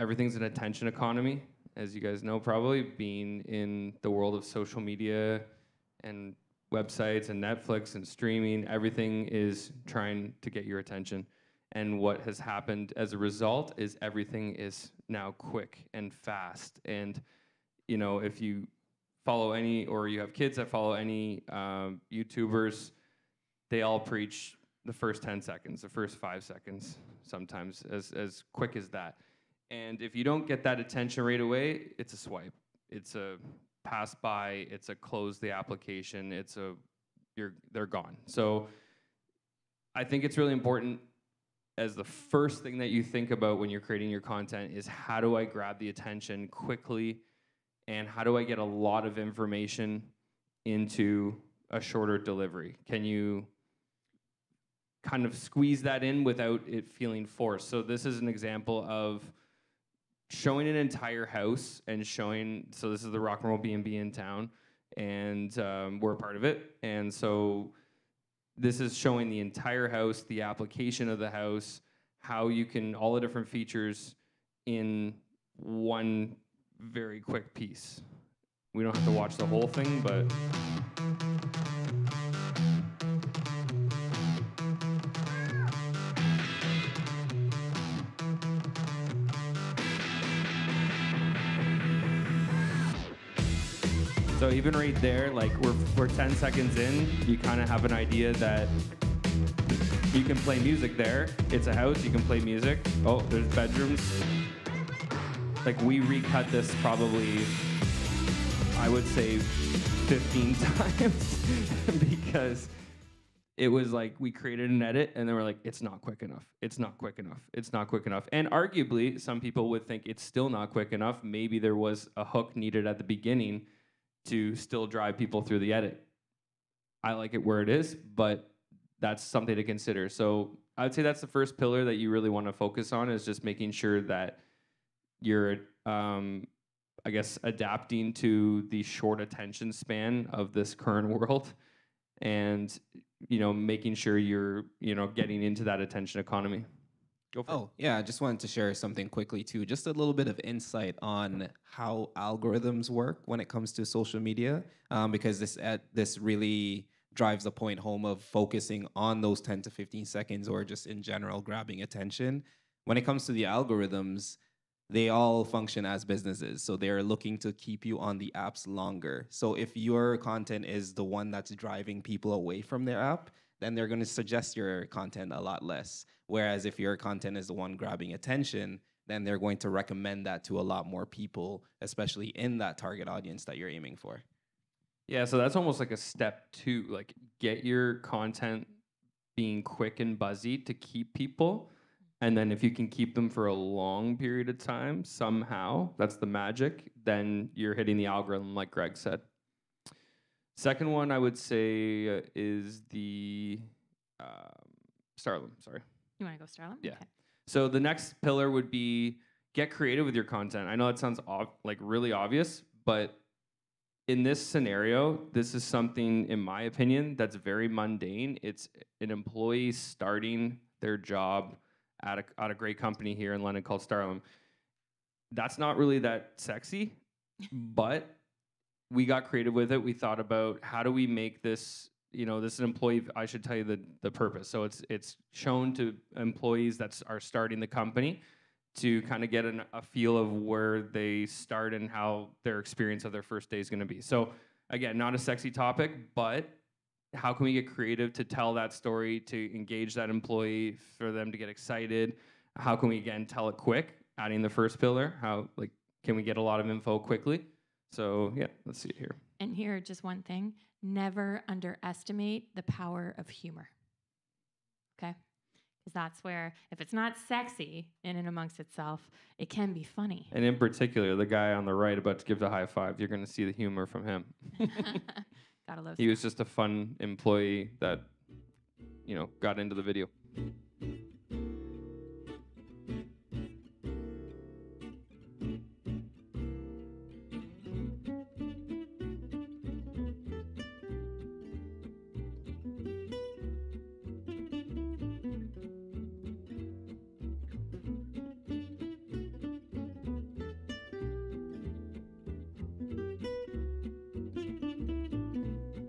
everything's an attention economy, as you guys know probably, being in the world of social media and websites and Netflix and streaming, everything is trying to get your attention. And what has happened as a result is everything is now quick and fast. And, if you follow any, or you have kids that follow any YouTubers, they all preach the first 10 seconds, the first 5 seconds, sometimes as quick as that. And if you don't get that attention right away, it's a swipe. It's a pass by, it's a close the application, they're gone. So I think it's really important as the first thing that you think about when you're creating your content is how do I grab the attention quickly and how do I get a lot of information into a shorter delivery? Can you kind of squeeze that in without it feeling forced? So this is an example of showing an entire house and showing, so this is the Rock and Roll B&B in town, and we're a part of it. And so this is showing the entire house, the application of the house, how you can, all the different features in one very quick piece. We don't have to watch the whole thing, but so even right there, like we're 10 seconds in, you kind of have an idea that you can play music there. It's a house, you can play music. Oh, there's bedrooms. Like we recut this probably, I would say 15 times because it was like we created an edit and then we're like, it's not quick enough. It's not quick enough. It's not quick enough. And arguably, some people would think it's still not quick enough. Maybe there was a hook needed at the beginning to still drive people through the edit. I like it where it is, but that's something to consider. So I would say that's the first pillar that you really want to focus on, is just making sure that you're, I guess, adapting to the short attention span of this current world and, making sure you're, getting into that attention economy. Go for it. Oh, yeah, I just wanted to share something quickly too. Just a little bit of insight on how algorithms work when it comes to social media, because this really drives the point home of focusing on those 10 to 15 seconds or just in general grabbing attention. When it comes to the algorithms, they all function as businesses. So they're looking to keep you on the apps longer. So if your content is the one that's driving people away from their app, then they're going to suggest your content a lot less. Whereas if your content is the one grabbing attention, then they're going to recommend that to a lot more people, especially in that target audience that you're aiming for. Yeah, so that's almost like a step two. Like, get your content being quick and buzzy to keep people. And then if you can keep them for a long period of time, somehow, that's the magic, then you're hitting the algorithm, like Greg said. Second one I would say is the Starlum, sorry. You want to go Starlum? Yeah. Okay. So the next pillar would be get creative with your content. I know that sounds like really obvious, but in this scenario, this is something, in my opinion, that's very mundane. It's an employee starting their job at a great company here in London called Starlum. That's not really that sexy, but we got creative with it. We thought about how do we make this, this is an employee, I should tell you the purpose. So it's shown to employees that are starting the company to kind of get a feel of where they start and how their experience of their first day is going to be. So again, not a sexy topic, but how can we get creative to tell that story, to engage that employee, for them to get excited? How can we, again, tell it quick, adding the first pillar? How, can we get a lot of info quickly? So yeah, let's see it here. And here, just one thing, never underestimate the power of humor, okay? Because that's where, if it's not sexy in and amongst itself, it can be funny. And in particular, the guy on the right about to give the high five, you're going to see the humor from him. Gotta love He was just a fun employee that, got into the video.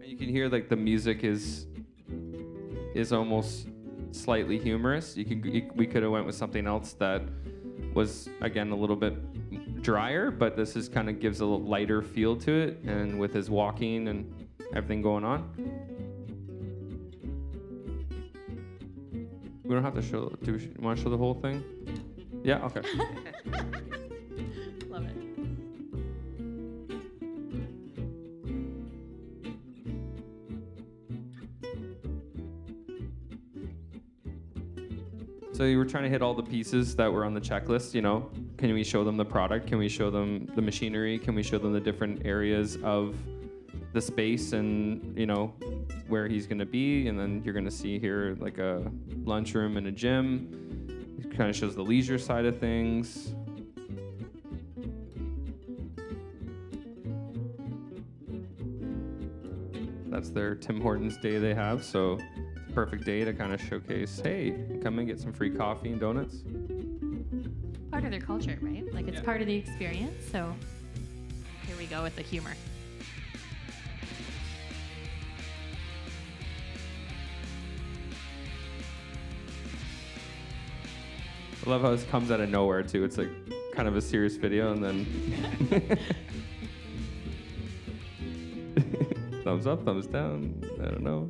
You can hear the music is almost slightly humorous. We could have went with something else that was, again, a little bit drier, but this is kind of gives a little lighter feel to it, and with his walking and everything going on. We don't have to show. Do you want to show the whole thing? Yeah. Okay. Love it. So you were trying to hit all the pieces that were on the checklist, Can we show them the product? Can we show them the machinery? Can we show them the different areas of the space and, where he's going to be? And then you're going to see here a lunchroom and a gym. It kind of shows the leisure side of things. That's their Tim Hortons day they have, so perfect day to kind of showcase, hey, come and get some free coffee and donuts. Part of their culture, right? It's part of the experience. So here we go with the humor. I love how this comes out of nowhere too. It's kind of a serious video and then thumbs up, thumbs down, I don't know.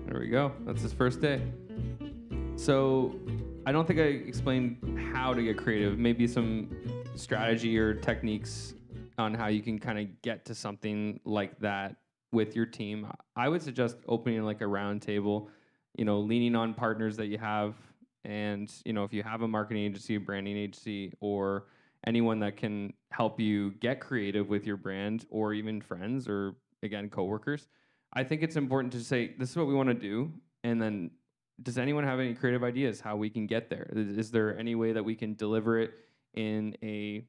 There we go. That's his first day. So I don't think I explained how to get creative. Maybe some strategy or techniques on how you can kind of get to something like that with your team. I would suggest opening a round table, leaning on partners that you have. And, if you have a marketing agency, a branding agency, or anyone that can help you get creative with your brand, or even friends or, again, coworkers, I think it's important to say, this is what we want to do. And then does anyone have any creative ideas how we can get there? Is there any way that we can deliver it in a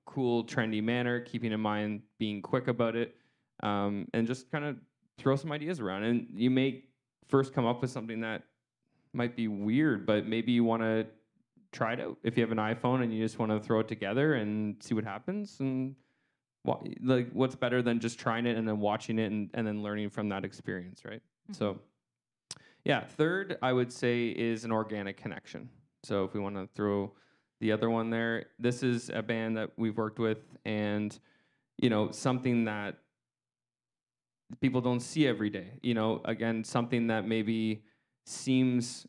cool, trendy manner, keeping in mind being quick about it, and just kind of throw some ideas around? And you may first come up with something that might be weird, but maybe you want to try it out. If you have an iPhone and you just want to throw it together and see what happens, and what's better than just trying it and then watching it and then learning from that experience, right? Mm-hmm. So, yeah, third, I would say, is an organic connection. So if we want to throw the other one there, this is a band that we've worked with, and something that people don't see every day. Again, something that maybe seems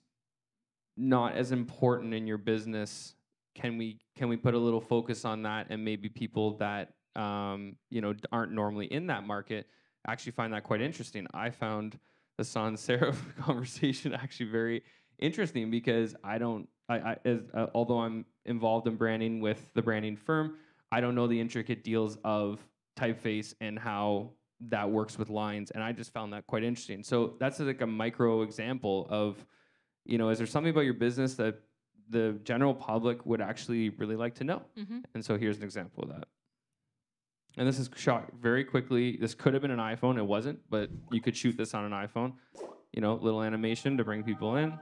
not as important in your business. Can we put a little focus on that, and maybe people that aren't normally in that market actually find that quite interesting? I found the sans serif conversation actually very interesting, because although I'm involved in branding with the branding firm, I don't know the intricate deals of typeface and how that works with lines, and I just found that quite interesting. So that's like a micro example of, is there something about your business that the general public would actually really like to know? Mm-hmm. And so here's an example of that. And this is shot very quickly. This could have been an iPhone. It wasn't, but you could shoot this on an iPhone. Little animation to bring people in.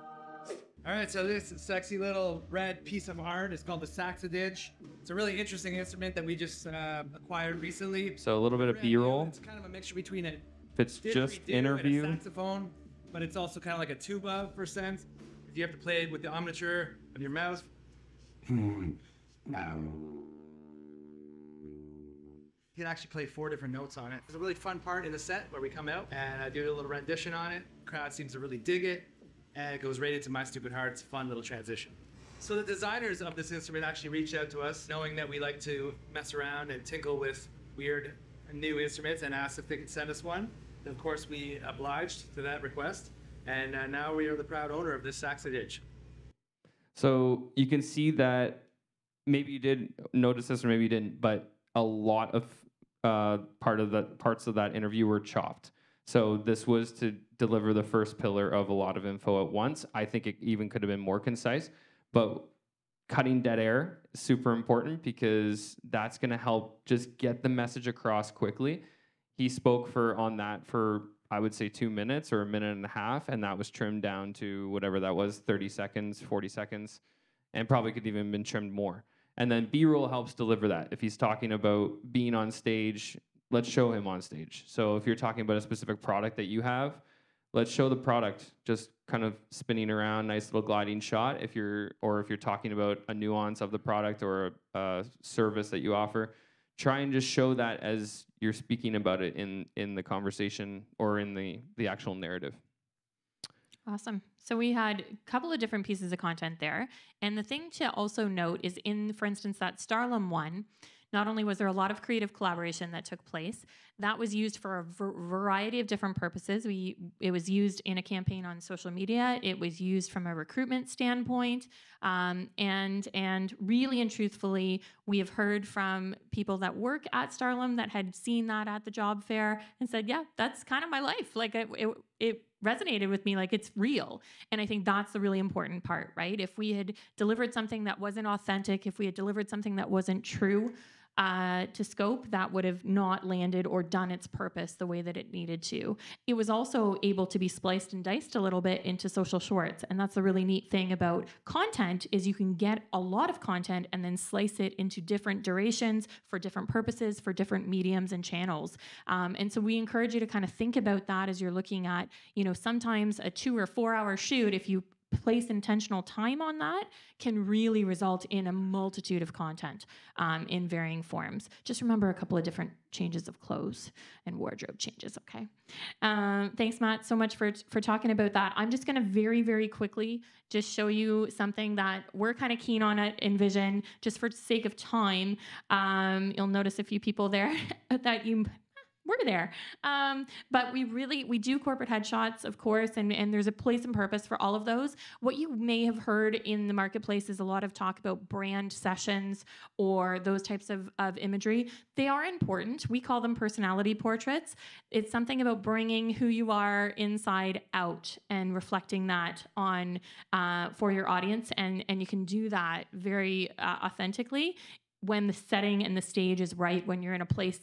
All right, so this sexy little red piece of art is called the Saxodidge. It's a really interesting instrument that we just acquired recently. So a little bit of Brand new. B-roll. It's kind of a mixture between a If it's just didgeridoo interview. and a saxophone, but it's also kind of like a tuba for sense. If you have to play it with the embouchure of your mouth. You can actually play 4 different notes on it. There's a really fun part in the set where we come out and I do a little rendition on it. The crowd seems to really dig it, and it goes right into My Stupid Heart's fun little transition. So the designers of this instrument actually reached out to us, knowing that we like to mess around and tinkle with weird new instruments, and asked if they could send us one. And of course, we obliged to that request, and now we are the proud owner of this Saxodidge. So you can see that maybe you did notice this or maybe you didn't, but a lot of parts of that interview were chopped. So this was to deliver the first pillar of a lot of info at once. I think it even could have been more concise, but cutting dead air is super important, because that's going to help just get the message across quickly. He spoke on that for, I would say, 2 minutes or a minute and a half, and that was trimmed down to whatever that was, 30 seconds, 40 seconds, and probably could even been trimmed more. And then B-roll helps deliver that. If he's talking about being on stage, let's show him on stage. So if you're talking about a specific product that you have, let's show the product just kind of spinning around, nice little gliding shot. If you're talking about a nuance of the product or a service that you offer, try and just show that as you're speaking about it in the conversation or in the actual narrative. Awesome. So we had a couple of different pieces of content there. And the thing to also note is for instance, that Starlum one, not only was there a lot of creative collaboration that took place, that was used for a variety of different purposes. It was used in a campaign on social media. It was used from a recruitment standpoint. And really and truthfully, we have heard from people that work at Starlum that had seen that at the job fair and said, yeah, that's kind of my life. Like it resonated with me, like it's real. And I think that's the really important part, right? If we had delivered something that wasn't authentic, if we had delivered something that wasn't true to scope, that would have not landed or done its purpose the way that it needed to. It was also able to be spliced and diced a little bit into social shorts. And that's a really neat thing about content, is you can get a lot of content and then slice it into different durations for different purposes, for different mediums and channels. And so we encourage you to kind of think about that as you're looking at, sometimes a 2 or 4 hour shoot, if you place intentional time on that, can really result in a multitude of content in varying forms. Just remember a couple of different changes of clothes and wardrobe changes, okay? Thanks, Matt, so much for talking about that. I'm just gonna very, very quickly just show you something that we're kind of keen on at Envision, just for sake of time. You'll notice a few people there that you we're there. But we do corporate headshots, of course, and there's a place and purpose for all of those. What you may have heard in the marketplace is a lot of talk about brand sessions or those types of imagery. They are important. We call them personality portraits. It's something about bringing who you are inside out and reflecting that on for your audience, and you can do that very authentically when the setting and the stage is right, when you're in a place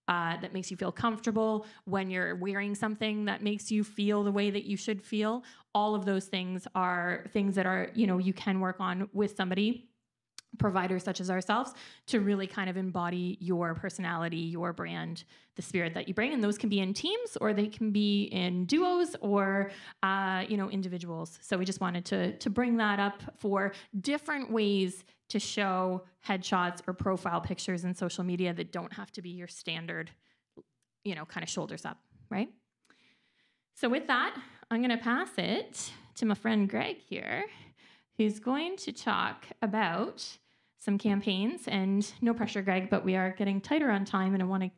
that makes you feel comfortable, when you're wearing something that makes you feel the way that you should feel. All of those things are things that are, you can work on with somebody, providers such as ourselves, to really kind of embody your personality, your brand, the spirit that you bring. And those can be in teams, or they can be in duos, or individuals. So we just wanted to bring that up for different ways to show headshots or profile pictures in social media that don't have to be your standard, kind of shoulders up, right? So with that, I'm going to pass it to my friend Greg here, who's going to talk about some campaigns. And no pressure, Greg, but we are getting tighter on time, and I want to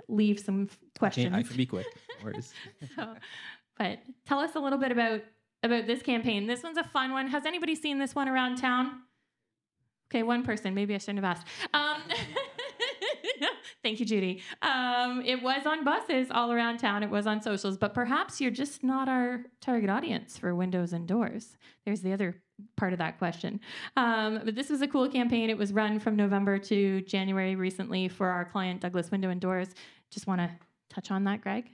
leave some questions. I can be quick. But tell us a little bit about this campaign. This one's a fun one. Has anybody seen this one around town? Okay, one person. Maybe I shouldn't have asked. Thank you, Judy. It was on buses all around town. It was on socials, but perhaps you're just not our target audience for windows and doors. There's the other part of that question. But this was a cool campaign. It was run from November to January recently for our client, Douglas Window and Doors. Just want to touch on that, Greg?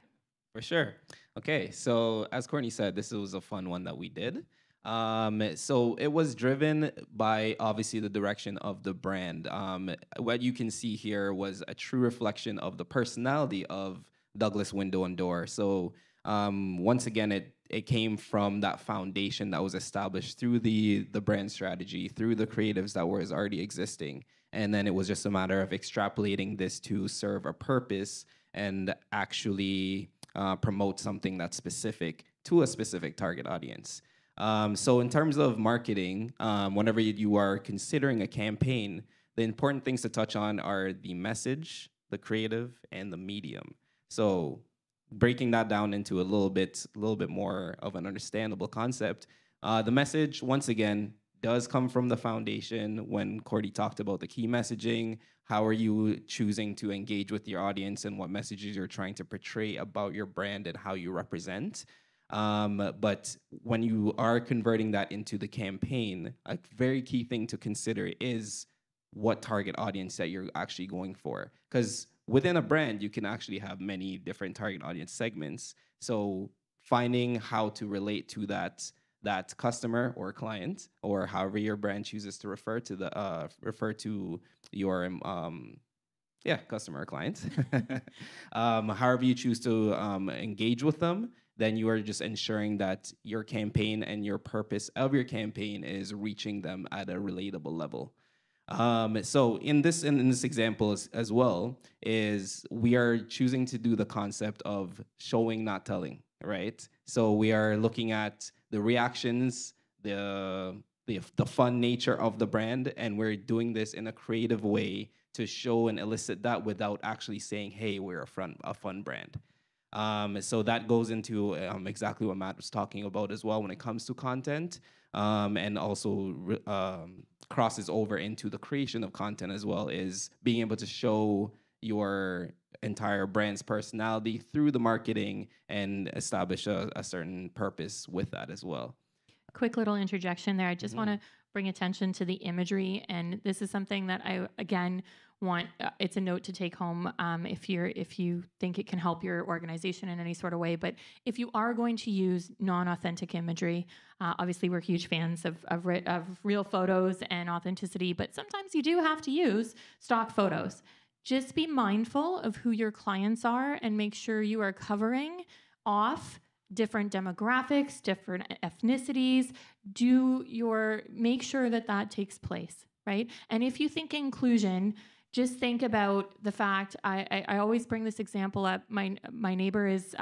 For sure. Okay, so as Courtney said, this was a fun one that we did. So it was driven by obviously the direction of the brand. What you can see here was a true reflection of the personality of Douglas Window and Door. So once again, it came from that foundation that was established through the brand strategy, through the creatives that was already existing. And then it was just a matter of extrapolating this to serve a purpose and actually promote something that's specific to a specific target audience. So in terms of marketing, whenever you are considering a campaign, the important things to touch on are the message, the creative, and the medium. So breaking that down into a little bit more of an understandable concept, the message, once again, does come from the foundation. When Cordy talked about the key messaging, how are you choosing to engage with your audience and what messages you're trying to portray about your brand and how you represent. But when you are converting that into the campaign, a very key thing to consider is what target audience that you're actually going for. Because within a brand, you can actually have many different target audience segments. So finding how to relate to that customer or client, or however your brand chooses to refer to your customer or client, however you choose to engage with them, then you are just ensuring that your campaign and your purpose of your campaign is reaching them at a relatable level. So in this example as well, is we are choosing to do the concept of showing, not telling, right? So we are looking at the reactions, the fun nature of the brand, and we're doing this in a creative way to show and elicit that without actually saying, hey, we're a fun brand. So that goes into exactly what Matt was talking about as well when it comes to content, and also crosses over into the creation of content as well, is being able to show your entire brand's personality through the marketing and establish a certain purpose with that as well. Quick little interjection there. I just want to bring attention to the imagery, and this is something that I, again, want, it's a note to take home if you think it can help your organization in any sort of way. But if you are going to use non-authentic imagery, obviously we're huge fans of real photos and authenticity, but sometimes you do have to use stock photos. Just be mindful of who your clients are and make sure you are covering off different demographics, different ethnicities. Make sure that takes place, right? And if you think inclusion, just think about the fact, I always bring this example up. My neighbor is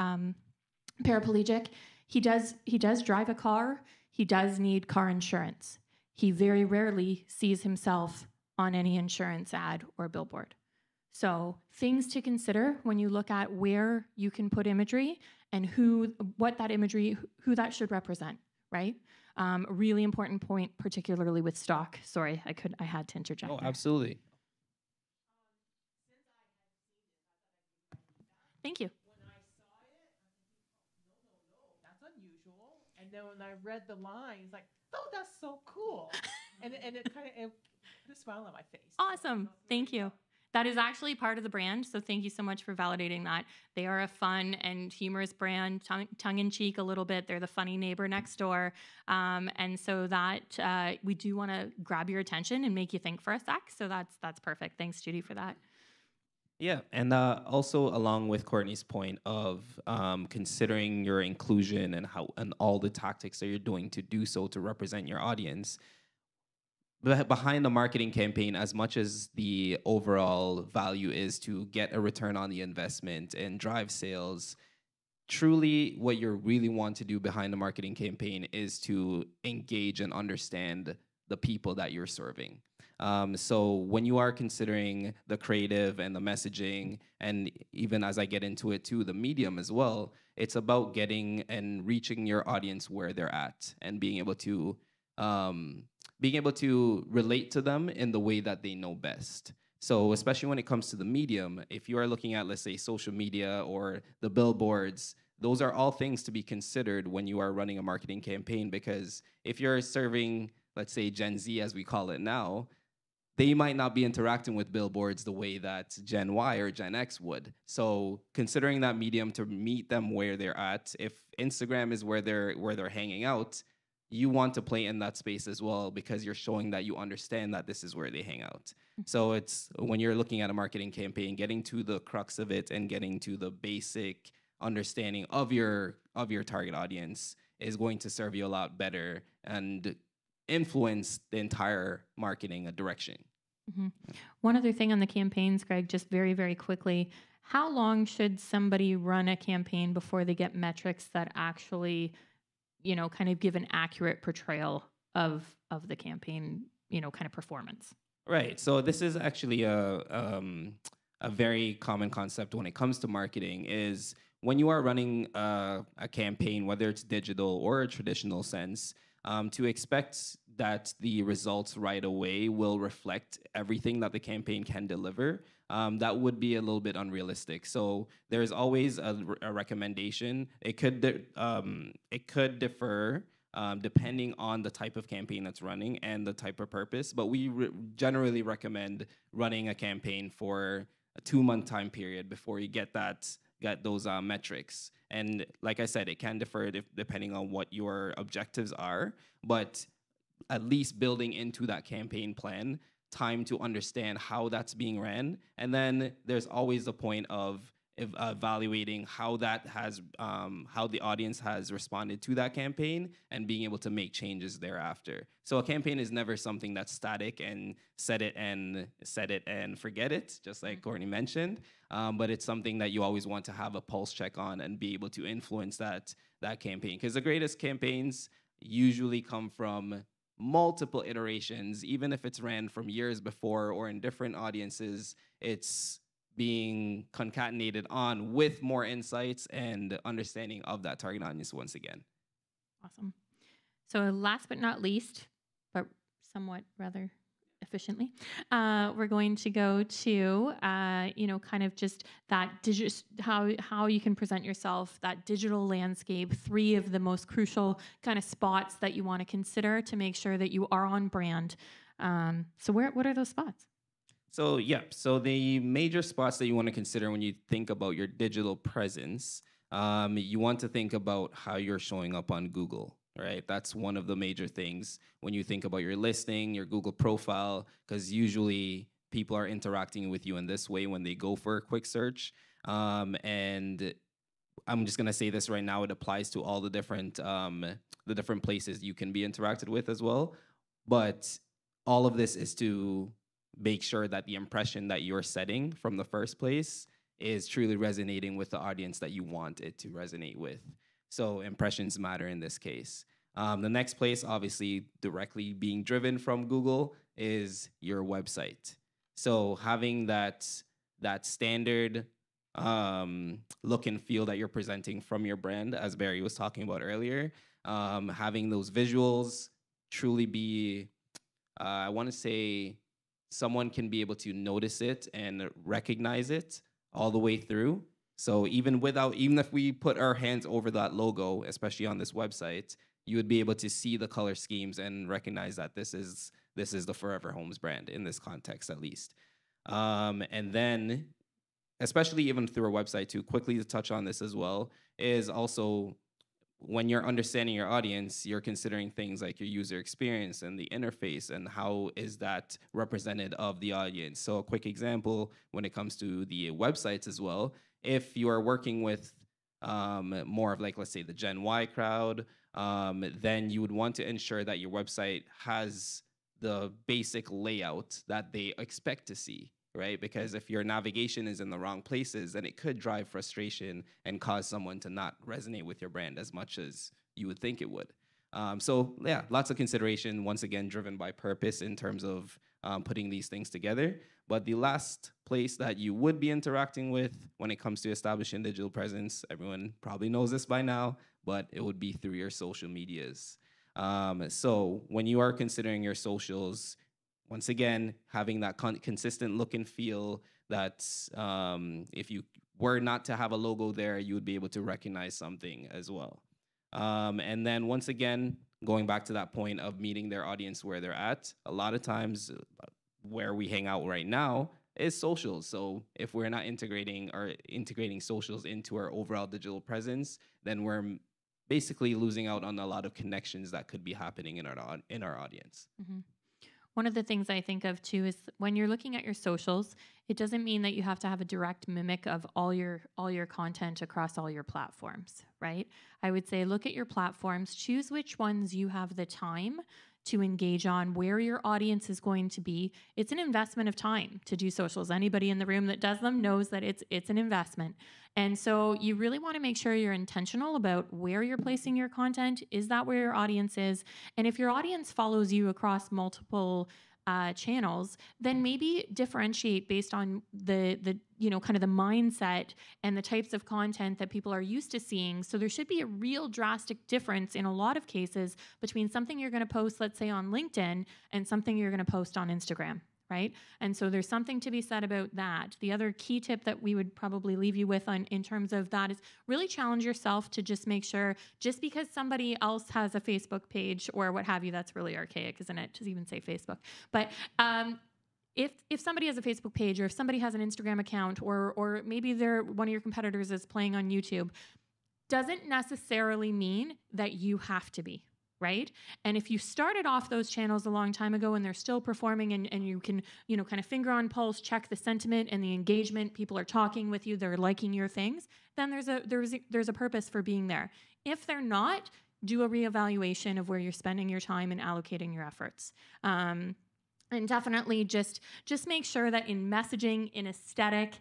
paraplegic. He does drive a car. He does need car insurance. He very rarely sees himself on any insurance ad or billboard. So things to consider when you look at where you can put imagery and what that imagery, who that should represent, right? Really important point, particularly with stock. Sorry, I had to interject. Oh, there. absolutely. Thank you. When I saw it, I'm thinking, oh, no, that's unusual. And then when I read the lines, like, oh, that's so cool. and it kind of put a smile on my face. Awesome. Thank you. That is actually part of the brand, so thank you so much for validating that. They are a fun and humorous brand, tongue-in-cheek a little bit. They're the funny neighbor next door. And so that we do want to grab your attention and make you think for a sec, so that's perfect. Thanks, Judy, for that. Yeah, and also along with Courtney's point of considering your inclusion and all the tactics that you're doing to do so to represent your audience, behind the marketing campaign, as much as the overall value is to get a return on the investment and drive sales, truly what you really want to do behind the marketing campaign is to engage and understand the people that you're serving. So when you are considering the creative and the messaging, and even as I get into it too, the medium as well, it's about getting and reaching your audience where they're at and being able to relate to them in the way that they know best. So especially when it comes to the medium, if you are looking at, let's say, social media or the billboards, those are all things to be considered when you are running a marketing campaign, because if you're serving, let's say, Gen Z, as we call it now, they might not be interacting with billboards the way that Gen Y or Gen X would. So considering that medium to meet them where they're at, if Instagram is where they're hanging out, you want to play in that space as well, because you're showing that you understand that this is where they hang out. So it's, when you're looking at a marketing campaign, getting to the crux of it and getting to the basic understanding of your target audience is going to serve you a lot better and influence the entire marketing direction. Mm-hmm. One other thing on the campaigns, Greg, just very, very quickly, how long should somebody run a campaign before they get metrics that actually, kind of give an accurate portrayal of the campaign, kind of performance? Right. So this is actually a very common concept when it comes to marketing, is when you are running a campaign, whether it's digital or a traditional sense, to expect that the results right away will reflect everything that the campaign can deliver, that would be a little bit unrealistic. So there's always a recommendation. It could differ depending on the type of campaign that's running and the type of purpose. But we generally recommend running a campaign for a 2-month time period before you get those metrics. And like I said, it can differ depending on what your objectives are, but at least building into that campaign plan time to understand how that's being ran. And then there's always the point of evaluating how the audience has responded to that campaign and being able to make changes thereafter. So a campaign is never something that's static and set it and forget it, just like Courtney mentioned. But it's something that you always want to have a pulse check on and be able to influence that campaign. Because the greatest campaigns usually come from multiple iterations, even if it's ran from years before or in different audiences. It's being concatenated on with more insights and understanding of that target audience once again. Awesome. So last but not least, but somewhat rather efficiently, we're going to go to, kind of just that how you can present yourself, that digital landscape, 3 of the most crucial kind of spots that you want to consider to make sure that you are on brand. So what are those spots? So the major spots that you want to consider when you think about your digital presence, you want to think about how you're showing up on Google, right? That's one of the major things when you think about your listing, your Google profile, because usually people are interacting with you in this way when they go for a quick search. And I'm just gonna say this right now, it applies to all the different places you can be interacted with as well. But all of this is to make sure that the impression that you're setting from the first place is truly resonating with the audience that you want it to resonate with. So impressions matter in this case. The next place, obviously directly being driven from Google, is your website. So having that that standard look and feel that you're presenting from your brand, as Barry was talking about earlier. Having those visuals truly be, I want to say, someone can be able to notice it and recognize it all the way through. So even if we put our hands over that logo, especially on this website, you would be able to see the color schemes and recognize that this is the Forever Homes brand in this context, at least. And then, especially even through our website too, quickly to touch on this as well, is also when you're understanding your audience, you're considering things like your user experience and the interface and how is that represented of the audience. So a quick example when it comes to the websites as well, if you are working with more of like, let's say the Gen Y crowd, then you would want to ensure that your website has the basic layout that they expect to see, right? Because if your navigation is in the wrong places, then it could drive frustration and cause someone to not resonate with your brand as much as you would think it would. So yeah, lots of consideration, once again, driven by purpose in terms of putting these things together. But the last place that you would be interacting with when it comes to establishing digital presence, everyone probably knows this by now, but it would be through your social medias. So when you are considering your socials, once again, having that consistent look and feel that if you were not to have a logo there, you would be able to recognize something as well. And then once again, going back to that point of meeting their audience where they're at, a lot of times where we hang out right now is socials. So if we're not integrating socials into our overall digital presence, then we're basically losing out on a lot of connections that could be happening in our audience. Mm-hmm. One of the things I think of too is when you're looking at your socials, it doesn't mean that you have to have a direct mimic of all your content across all your platforms, right? I would say look at your platforms, choose which ones you have the time to engage on, where your audience is going to be. It's an investment of time to do socials. Anybody in the room that does them knows that it's an investment. And so you really want to make sure you're intentional about where you're placing your content. Is that where your audience is? And if your audience follows you across multiple channels, then maybe differentiate based on the kind of the mindset and the types of content that people are used to seeing. So there should be a real drastic difference in a lot of cases between something you're going to post, let's say on LinkedIn, and something you're going to post on Instagram. Right? And so there's something to be said about that. The other key tip that we would probably leave you with in terms of that is really challenge yourself to just make sure, just because somebody else has a Facebook page or what have you, that's really archaic, isn't it, to even say Facebook. But if somebody has a Facebook page or if somebody has an Instagram account or maybe one of your competitors is playing on YouTube, doesn't necessarily mean that you have to be. Right? And if you started off those channels a long time ago and they're still performing and you can, kind of finger on pulse, check the sentiment and the engagement, people are talking with you, they're liking your things, then there's a purpose for being there. If they're not, do a reevaluation of where you're spending your time and allocating your efforts. And definitely just make sure that in messaging, in aesthetic,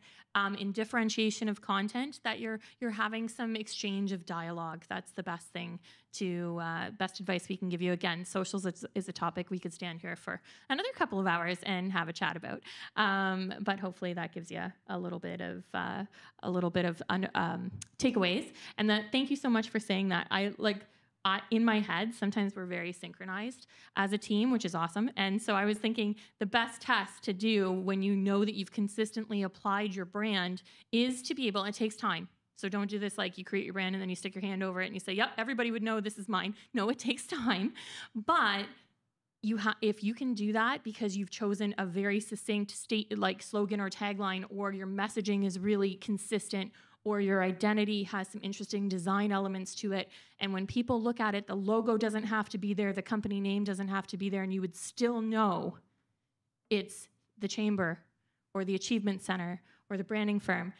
in differentiation of content, that you're having some exchange of dialogue. That's the best thing best advice we can give you. Again, socials is a topic we could stand here for another couple of hours and have a chat about. But hopefully that gives you a little bit of takeaways. And thank you so much for saying that. In my head, sometimes we're very synchronized as a team, which is awesome. And so I was thinking the best test to do when you know that you've consistently applied your brand is to be able, it takes time. So don't do this like you create your brand and then you stick your hand over it and you say, yep, everybody would know this is mine. No, it takes time. But if you can do that because you've chosen a very succinct slogan or tagline, or your messaging is really consistent, or your identity has some interesting design elements to it, and when people look at it, the logo doesn't have to be there, the company name doesn't have to be there, and you would still know it's the Chamber or the Achievement Center or the branding firm,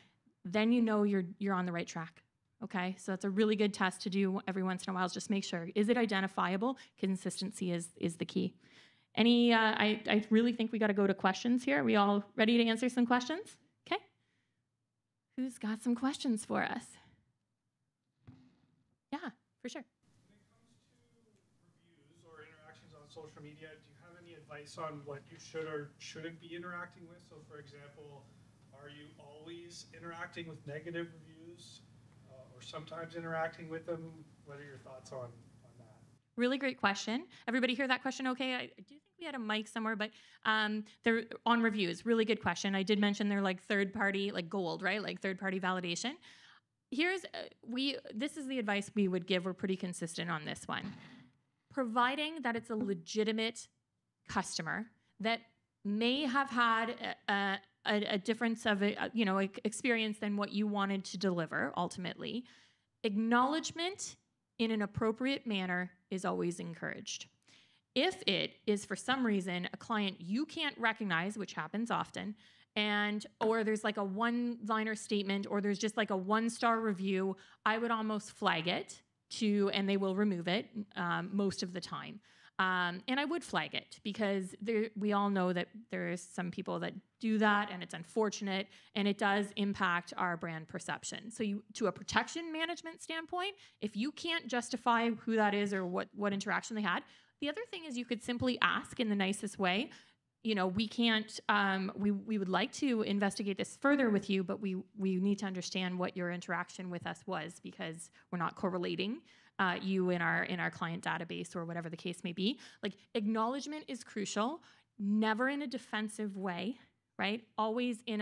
then you know you're on the right track. Okay, so that's a really good test to do every once in a while, is just make sure, is it identifiable? Consistency is the key. I really think we got to go to questions here. Are we all ready to answer some questions? Okay. Who's got some questions for us? Yeah, for sure. When it comes to reviews or interactions on social media, do you have any advice on what you should or shouldn't be interacting with? So, for example, Are you always interacting with negative reviews or sometimes interacting with them? What are your thoughts on that? Really great question. Everybody hear that question okay? I do think we had a mic somewhere, but they're on reviews. Really good question. I did mention they're like third party, like gold, right? Like third party validation. Here's, this is the advice we would give. We're pretty consistent on this one. Providing that it's a legitimate customer that may have had a difference of experience than what you wanted to deliver ultimately, acknowledgement in an appropriate manner is always encouraged. If it is for some reason a client you can't recognize, which happens often, or there's like a one-liner statement, or there's just like a one-star review, I would almost flag it and they will remove it most of the time. And I would flag it because we all know that there's some people that do that, and it's unfortunate, and it does impact our brand perception. So to a protection management standpoint, if you can't justify who that is or what interaction they had, the other thing is you could simply ask in the nicest way, we can't, we would like to investigate this further with you, but we need to understand what your interaction with us was, because we're not correlating you in our client database or whatever the case may be. Like, acknowledgement is crucial, never in a defensive way, right? Always in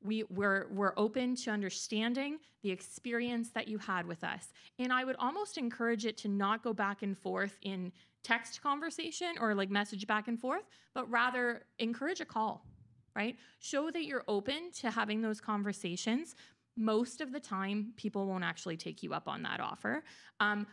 we're open to understanding the experience that you had with us. And I would almost encourage it to not go back and forth in text conversation or like message back and forth, but rather encourage a call, right? Show that you're open to having those conversations. Most of the time, people won't actually take you up on that offer.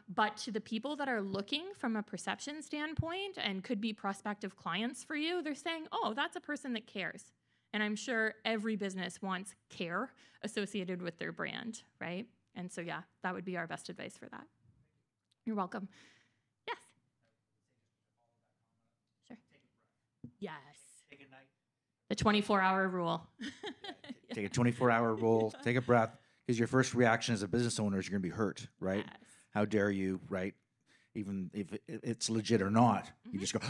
But to the people that are looking from a perception standpoint and could be prospective clients for you, they're saying, oh, that's a person that cares. And I'm sure every business wants care associated with their brand, right? And so, yeah, that would be our best advice for that. You're welcome. Yes. Sure. Yes. The 24-hour rule. Take a 24-hour rule, take a breath, because your first reaction as a business owner is you're going to be hurt, right? Yes. How dare you, right? Even if it's legit or not, you just go,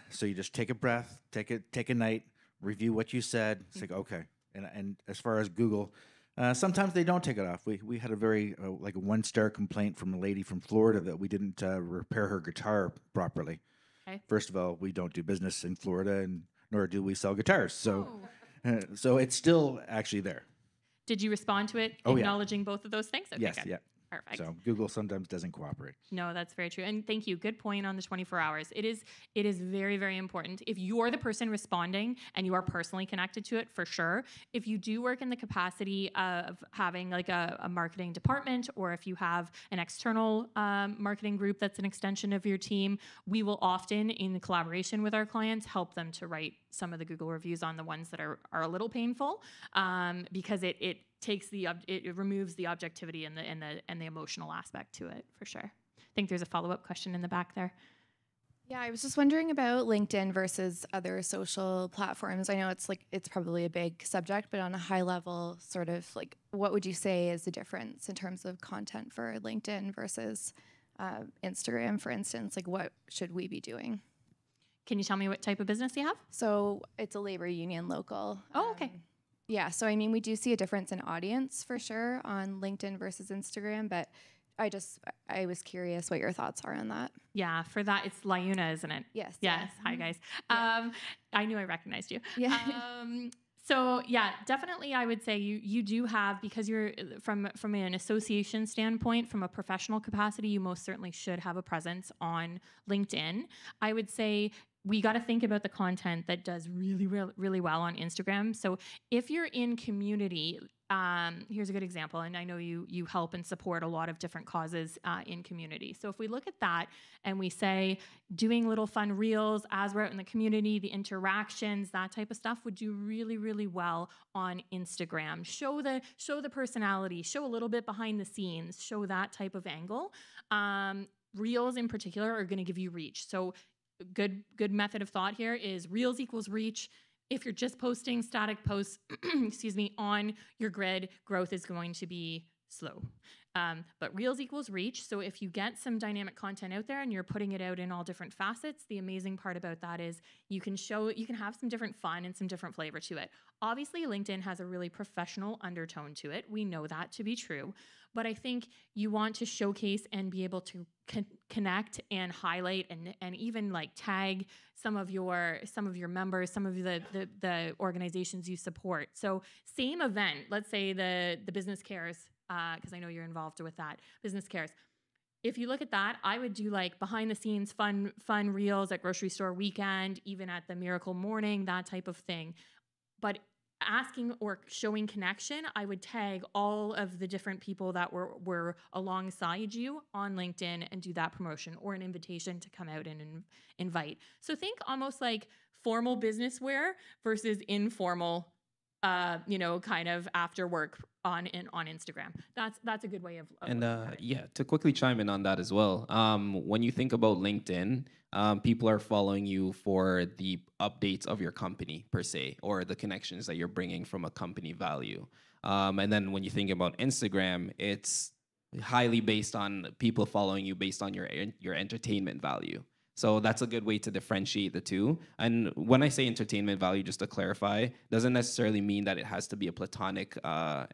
so you just take a breath, take a night, review what you said. It's like, okay. And as far as Google, sometimes they don't take it off. We had a very, like a 1-star complaint from a lady from Florida that we didn't repair her guitar properly. Okay. First of all, we don't do business in Florida, and nor do we sell guitars. So, so it's still actually there. Did you respond to it, Oh, yeah. acknowledging both of those things? Okay, Yes, good. yeah. Perfect. So Google sometimes doesn't cooperate. No, that's very true. And thank you. Good point on the 24 hours. It is very, very important. If you're the person responding and you are personally connected to it, for sure. If you do work in the capacity of having like a marketing department, or if you have an external marketing group that's an extension of your team, we will often, in collaboration with our clients, help them to write some of the Google reviews on the ones that are a little painful, because it removes the objectivity and the emotional aspect to it, for sure. I think there's a follow-up question in the back there. Yeah, I was just wondering about LinkedIn versus other social platforms. I know it's probably a big subject, but on a high level, sort of like, what would you say is the difference in terms of content for LinkedIn versus Instagram, for instance? Like, what should we be doing? Can you tell me what type of business you have? So it's a labor union local. Oh, okay. Yeah, so I mean, we do see a difference in audience for sure on LinkedIn versus Instagram, but I was curious what your thoughts are on that. Yeah, for that, it's Lyuna, isn't it? Yes. Yes. Hi, guys. Yeah. I knew I recognized you. Yeah. So yeah, definitely I would say you do have, because you're from an association standpoint, from a professional capacity, you most certainly should have a presence on LinkedIn. I would say we got to think about the content that does really, really, really well on Instagram. So if you're in community, here's a good example, and I know you help and support a lot of different causes in community. So if we look at that and we say doing little fun reels as we're out in the community, the interactions, that type of stuff would do really, really well on Instagram. Show the personality, show a little bit behind the scenes, show that type of angle. Reels in particular are going to give you reach. So good method of thought here is reels equals reach. If you're just posting static posts, excuse me, on your grid, growth is going to be slow. But Reels equals reach. So if you get some dynamic content out there and you're putting it out in all different facets, the amazing part about that is you can have some different fun and some different flavor to it. Obviously, LinkedIn has a really professional undertone to it. We know that to be true. But I think you want to showcase and be able to connect and highlight and even like tag some of your members, some of the organizations you support. So same event, let's say the Business Cares, because I know you're involved with that, Business Cares. If you look at that, I would do like behind the scenes fun reels at grocery store weekend, even at the Miracle Morning, that type of thing. But asking or showing connection, I would tag all of the different people that were alongside you on LinkedIn and do that promotion or an invitation to come out and invite. So think almost like formal business wear versus informal, kind of after work on Instagram. That's a good way of And looking at it. yeah, to quickly chime in on that as well. When you think about LinkedIn, people are following you for the updates of your company per se, or the connections that you're bringing from a company value. And then when you think about Instagram, it's highly based on people following you based on your entertainment value. So that's a good way to differentiate the two. And when I say entertainment value, just to clarify, doesn't necessarily mean that it has to be a platonic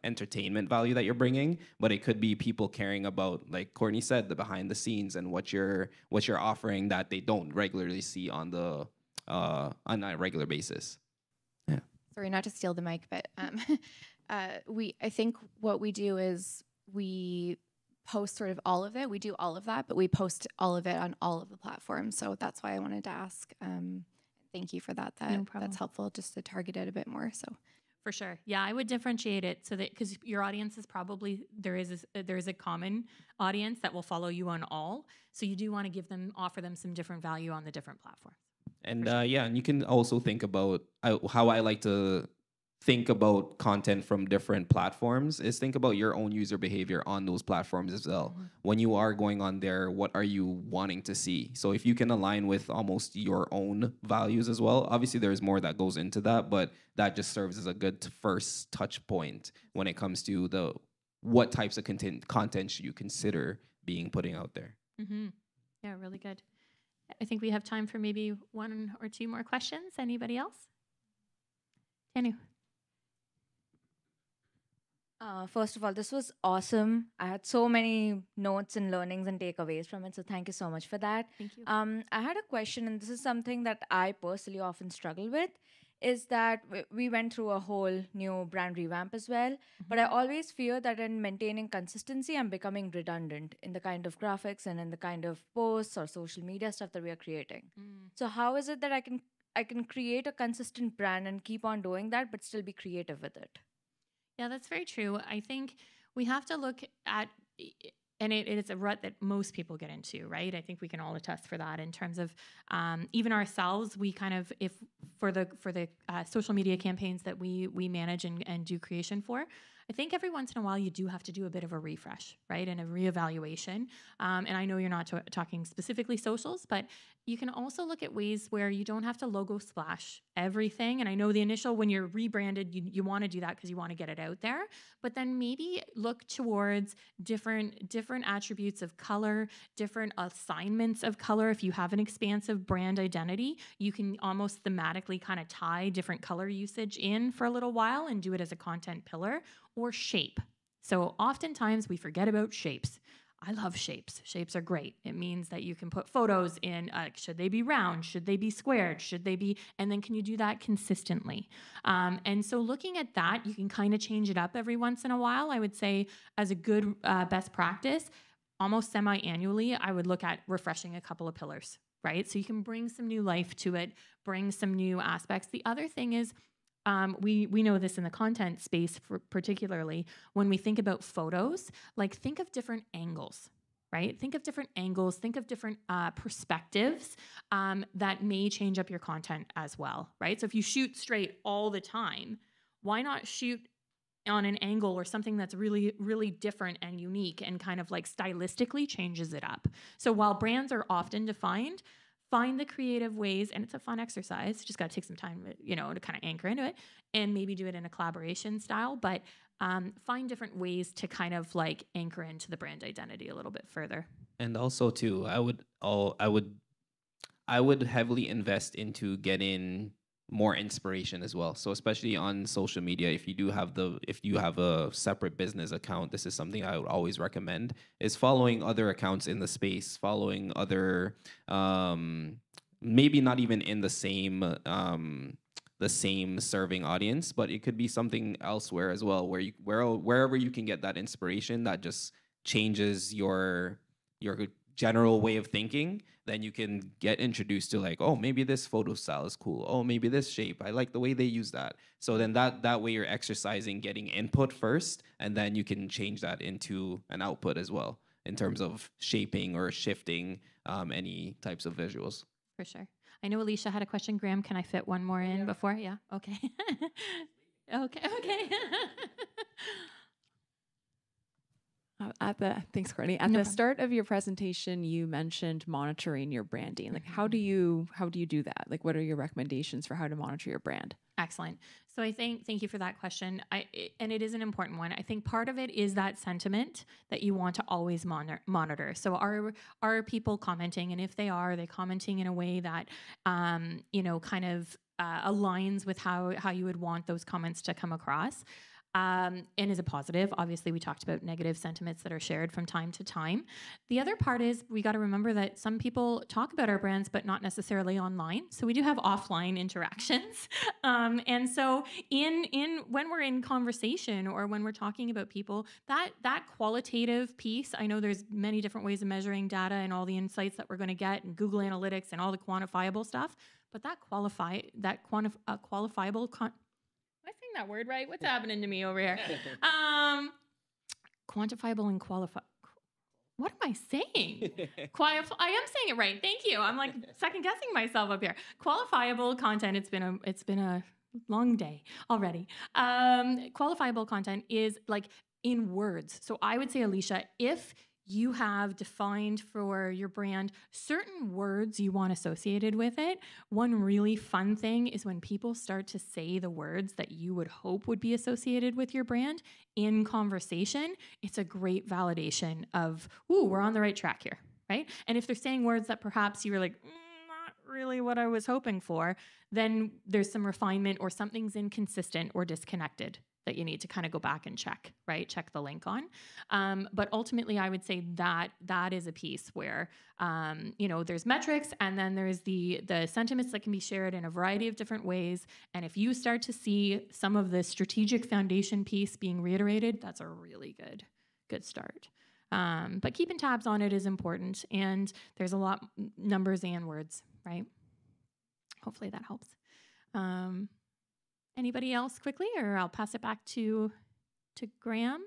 entertainment value that you're bringing, but it could be people caring about, like Courtney said, the behind the scenes and what you're offering that they don't regularly see on a regular basis. Yeah. Sorry, not to steal the mic, but I think what we do is we post sort of all of it. We do all of that, but we post all of it on all of the platforms. So that's why I wanted to ask. Thank you for that. No problem. That's helpful just to target it a bit more. So For sure. Yeah, I would differentiate it so that because your audience is probably there is a common audience that will follow you on all. So you do want to offer them some different value on the different platforms. And and you can also think about how I like to think about content from different platforms is think about your own user behavior on those platforms as well. Mm-hmm. When you are going on there, what are you wanting to see? So if you can align with almost your own values as well, obviously there's more that goes into that, but that just serves as a good first touch point when it comes to what types of content should you consider putting out there. Mm-hmm. Yeah, really good. I think we have time for maybe one or two more questions. Anybody else? Tanu. First of all, this was awesome. I had so many notes and learnings and takeaways from it, so thank you so much for that. Thank you. I had a question, and this is something that I personally often struggle with, is that we went through a whole new brand revamp as well, but I always fear that in maintaining consistency, I'm becoming redundant in the kind of graphics and in the kind of posts or social media stuff that we are creating. So how is it that I can create a consistent brand and keep on doing that, but still be creative with it? Yeah, that's very true. I think we have to look at, and it is a rut that most people get into, right? I think we can all attest for that in terms of even ourselves. We kind of, if for the social media campaigns that we manage and do creation for, I think every once in a while you do have to do a bit of a refresh, right, and a reevaluation. And I know you're not talking specifically socials, but you can also look at ways where you don't have to logo splash everything. And I know the initial, when you're rebranded, you want to do that because you want to get it out there. But then maybe look towards different attributes of color, different assignments of color. If you have an expansive brand identity, you can almost thematically kind of tie different color usage in for a little while and do it as a content pillar. Or shape. So oftentimes we forget about shapes. I love shapes. Shapes are great. It means that you can put photos in, should they be round? Should they be squared? Should they be, and then can you do that consistently? And so looking at that, you can kind of change it up every once in a while. I would say as a good best practice, almost semi-annually, I would look at refreshing a couple of pillars, right? So you can bring some new life to it, bring some new aspects. The other thing is, we know this in the content space, particularly when we think about photos, like think of different angles, right? Think of different angles, think of different perspectives that may change up your content as well, right? So if you shoot straight all the time, why not shoot on an angle or something that's really, really different and unique and kind of like stylistically changes it up? So while brands are often defined, find the creative ways, and it's a fun exercise. Just got to take some time, to kind of anchor into it, and maybe do it in a collaboration style. But find different ways to kind of like anchor into the brand identity a little bit further. And also too, I would heavily invest into getting more inspiration as well. So especially on social media, if you have a separate business account, this is something I would always recommend, is following other accounts in the space, following other maybe not even in the same serving audience, but it could be something elsewhere as well, wherever you can get that inspiration that just changes your general way of thinking. Then you can get introduced to like, oh, maybe this photo style is cool. Oh, maybe this shape, I like the way they use that. So then that way you're exercising getting input first, and then you can change that into an output as well in terms of shaping or shifting any types of visuals. For sure. I know Alicia had a question. Graham, can I fit one more in before? Yeah. Okay. Okay. Thanks, Courtney. At the start of your presentation, you mentioned monitoring your branding. Like, how do you do that? Like, what are your recommendations for how to monitor your brand? Excellent. So thank you for that question. And it is an important one. I think part of it is that sentiment that you want to always monitor. So are people commenting? And if they are, they commenting in a way that, kind of aligns with how you would want those comments to come across. And is a positive. Obviously, we talked about negative sentiments that are shared from time to time. The other part is we got to remember that some people talk about our brands, but not necessarily online. So we do have offline interactions. And so when we're in conversation or when we're talking about people, that qualitative piece, I know there's many different ways of measuring data and all the insights that we're going to get and Google Analytics and all the quantifiable stuff, but that qualifiable am I saying that word right? What's happening to me over here? Quantifiable and qualify. What am I saying? I am saying it right. Thank you. I'm like second guessing myself up here. Qualifiable content. It's been a long day already. Qualifiable content is like in words. So I would say, Alicia, if you have defined for your brand certain words you want associated with it, one really fun thing is when people start to say the words that you would hope would be associated with your brand in conversation, it's a great validation of, ooh, we're on the right track here, right? And if they're saying words that perhaps you were like, not really what I was hoping for, then there's some refinement or something's inconsistent or disconnected that you need to kind of go back and check, right? Check the link on. But ultimately, I would say that is a piece where, there's metrics and then there's the sentiments that can be shared in a variety of different ways. And if you start to see some of the strategic foundation piece being reiterated, that's a really good start. But keeping tabs on it is important. And there's a lot numbers and words, right? Hopefully that helps. Anybody else quickly, or I'll pass it back to Graham.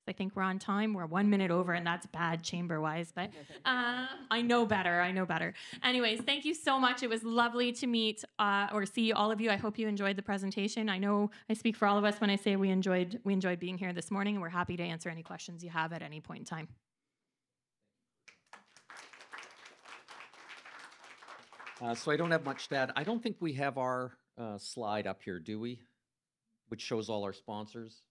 I think we're on time. We're 1 minute over, and that's bad chamber-wise, but I know better. Anyways, thank you so much. It was lovely to meet or see all of you. I hope you enjoyed the presentation. I know I speak for all of us when I say we enjoyed being here this morning, and we're happy to answer any questions you have at any point in time. So I don't have much to add. I don't think we have our slide up here, do we? Which shows all our sponsors?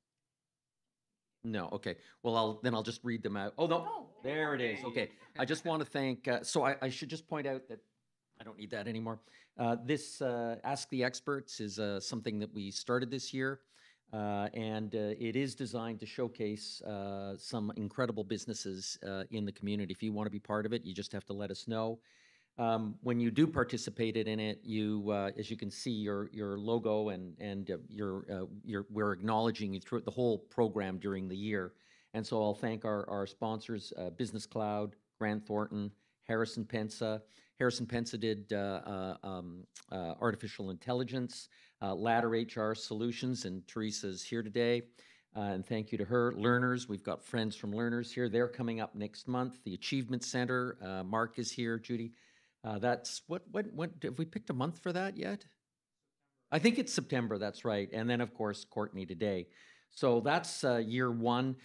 No, okay. Well, I'll just read them out. Oh, no, there it is. Okay. I just want to thank, so I should just point out that I don't need that anymore. This Ask the Experts is something that we started this year, and it is designed to showcase some incredible businesses in the community. If you want to be part of it, you just have to let us know. When you do participate in it, you, as you can see, your logo and we're acknowledging you throughout the whole program during the year. And so I'll thank our sponsors, Business Cloud, Grant Thornton, Harrison Pensa. Harrison Pensa did artificial intelligence, Ladder HR Solutions, and Teresa's here today. And thank you to her. Learners, we've got friends from Learners here. They're coming up next month. The Achievement Center, Mark is here, Judy. That's what have we picked a month for that yet? I think it's September, that's right. And then of course, Courtney today. So that's year one.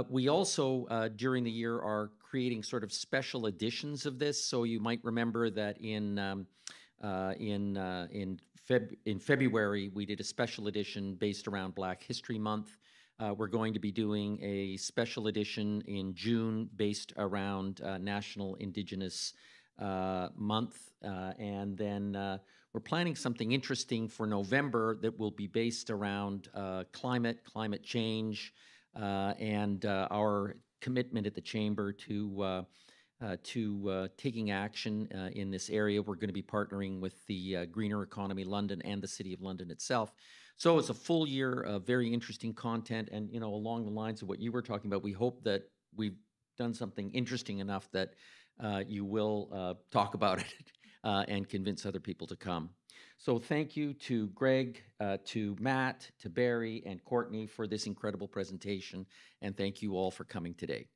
We also, during the year, are creating sort of special editions of this. So you might remember that in February, we did a special edition based around Black History Month. We're going to be doing a special edition in June based around National Indigenous Month. And then we're planning something interesting for November that will be based around climate change, and our commitment at the Chamber to taking action in this area. We're going to be partnering with the Greener Economy London and the City of London itself. So it's a full year of very interesting content, and along the lines of what you were talking about, we hope that we've done something interesting enough that you will talk about it and convince other people to come. So thank you to Greg, to Matt, to Barry, and Courtney for this incredible presentation, and thank you all for coming today.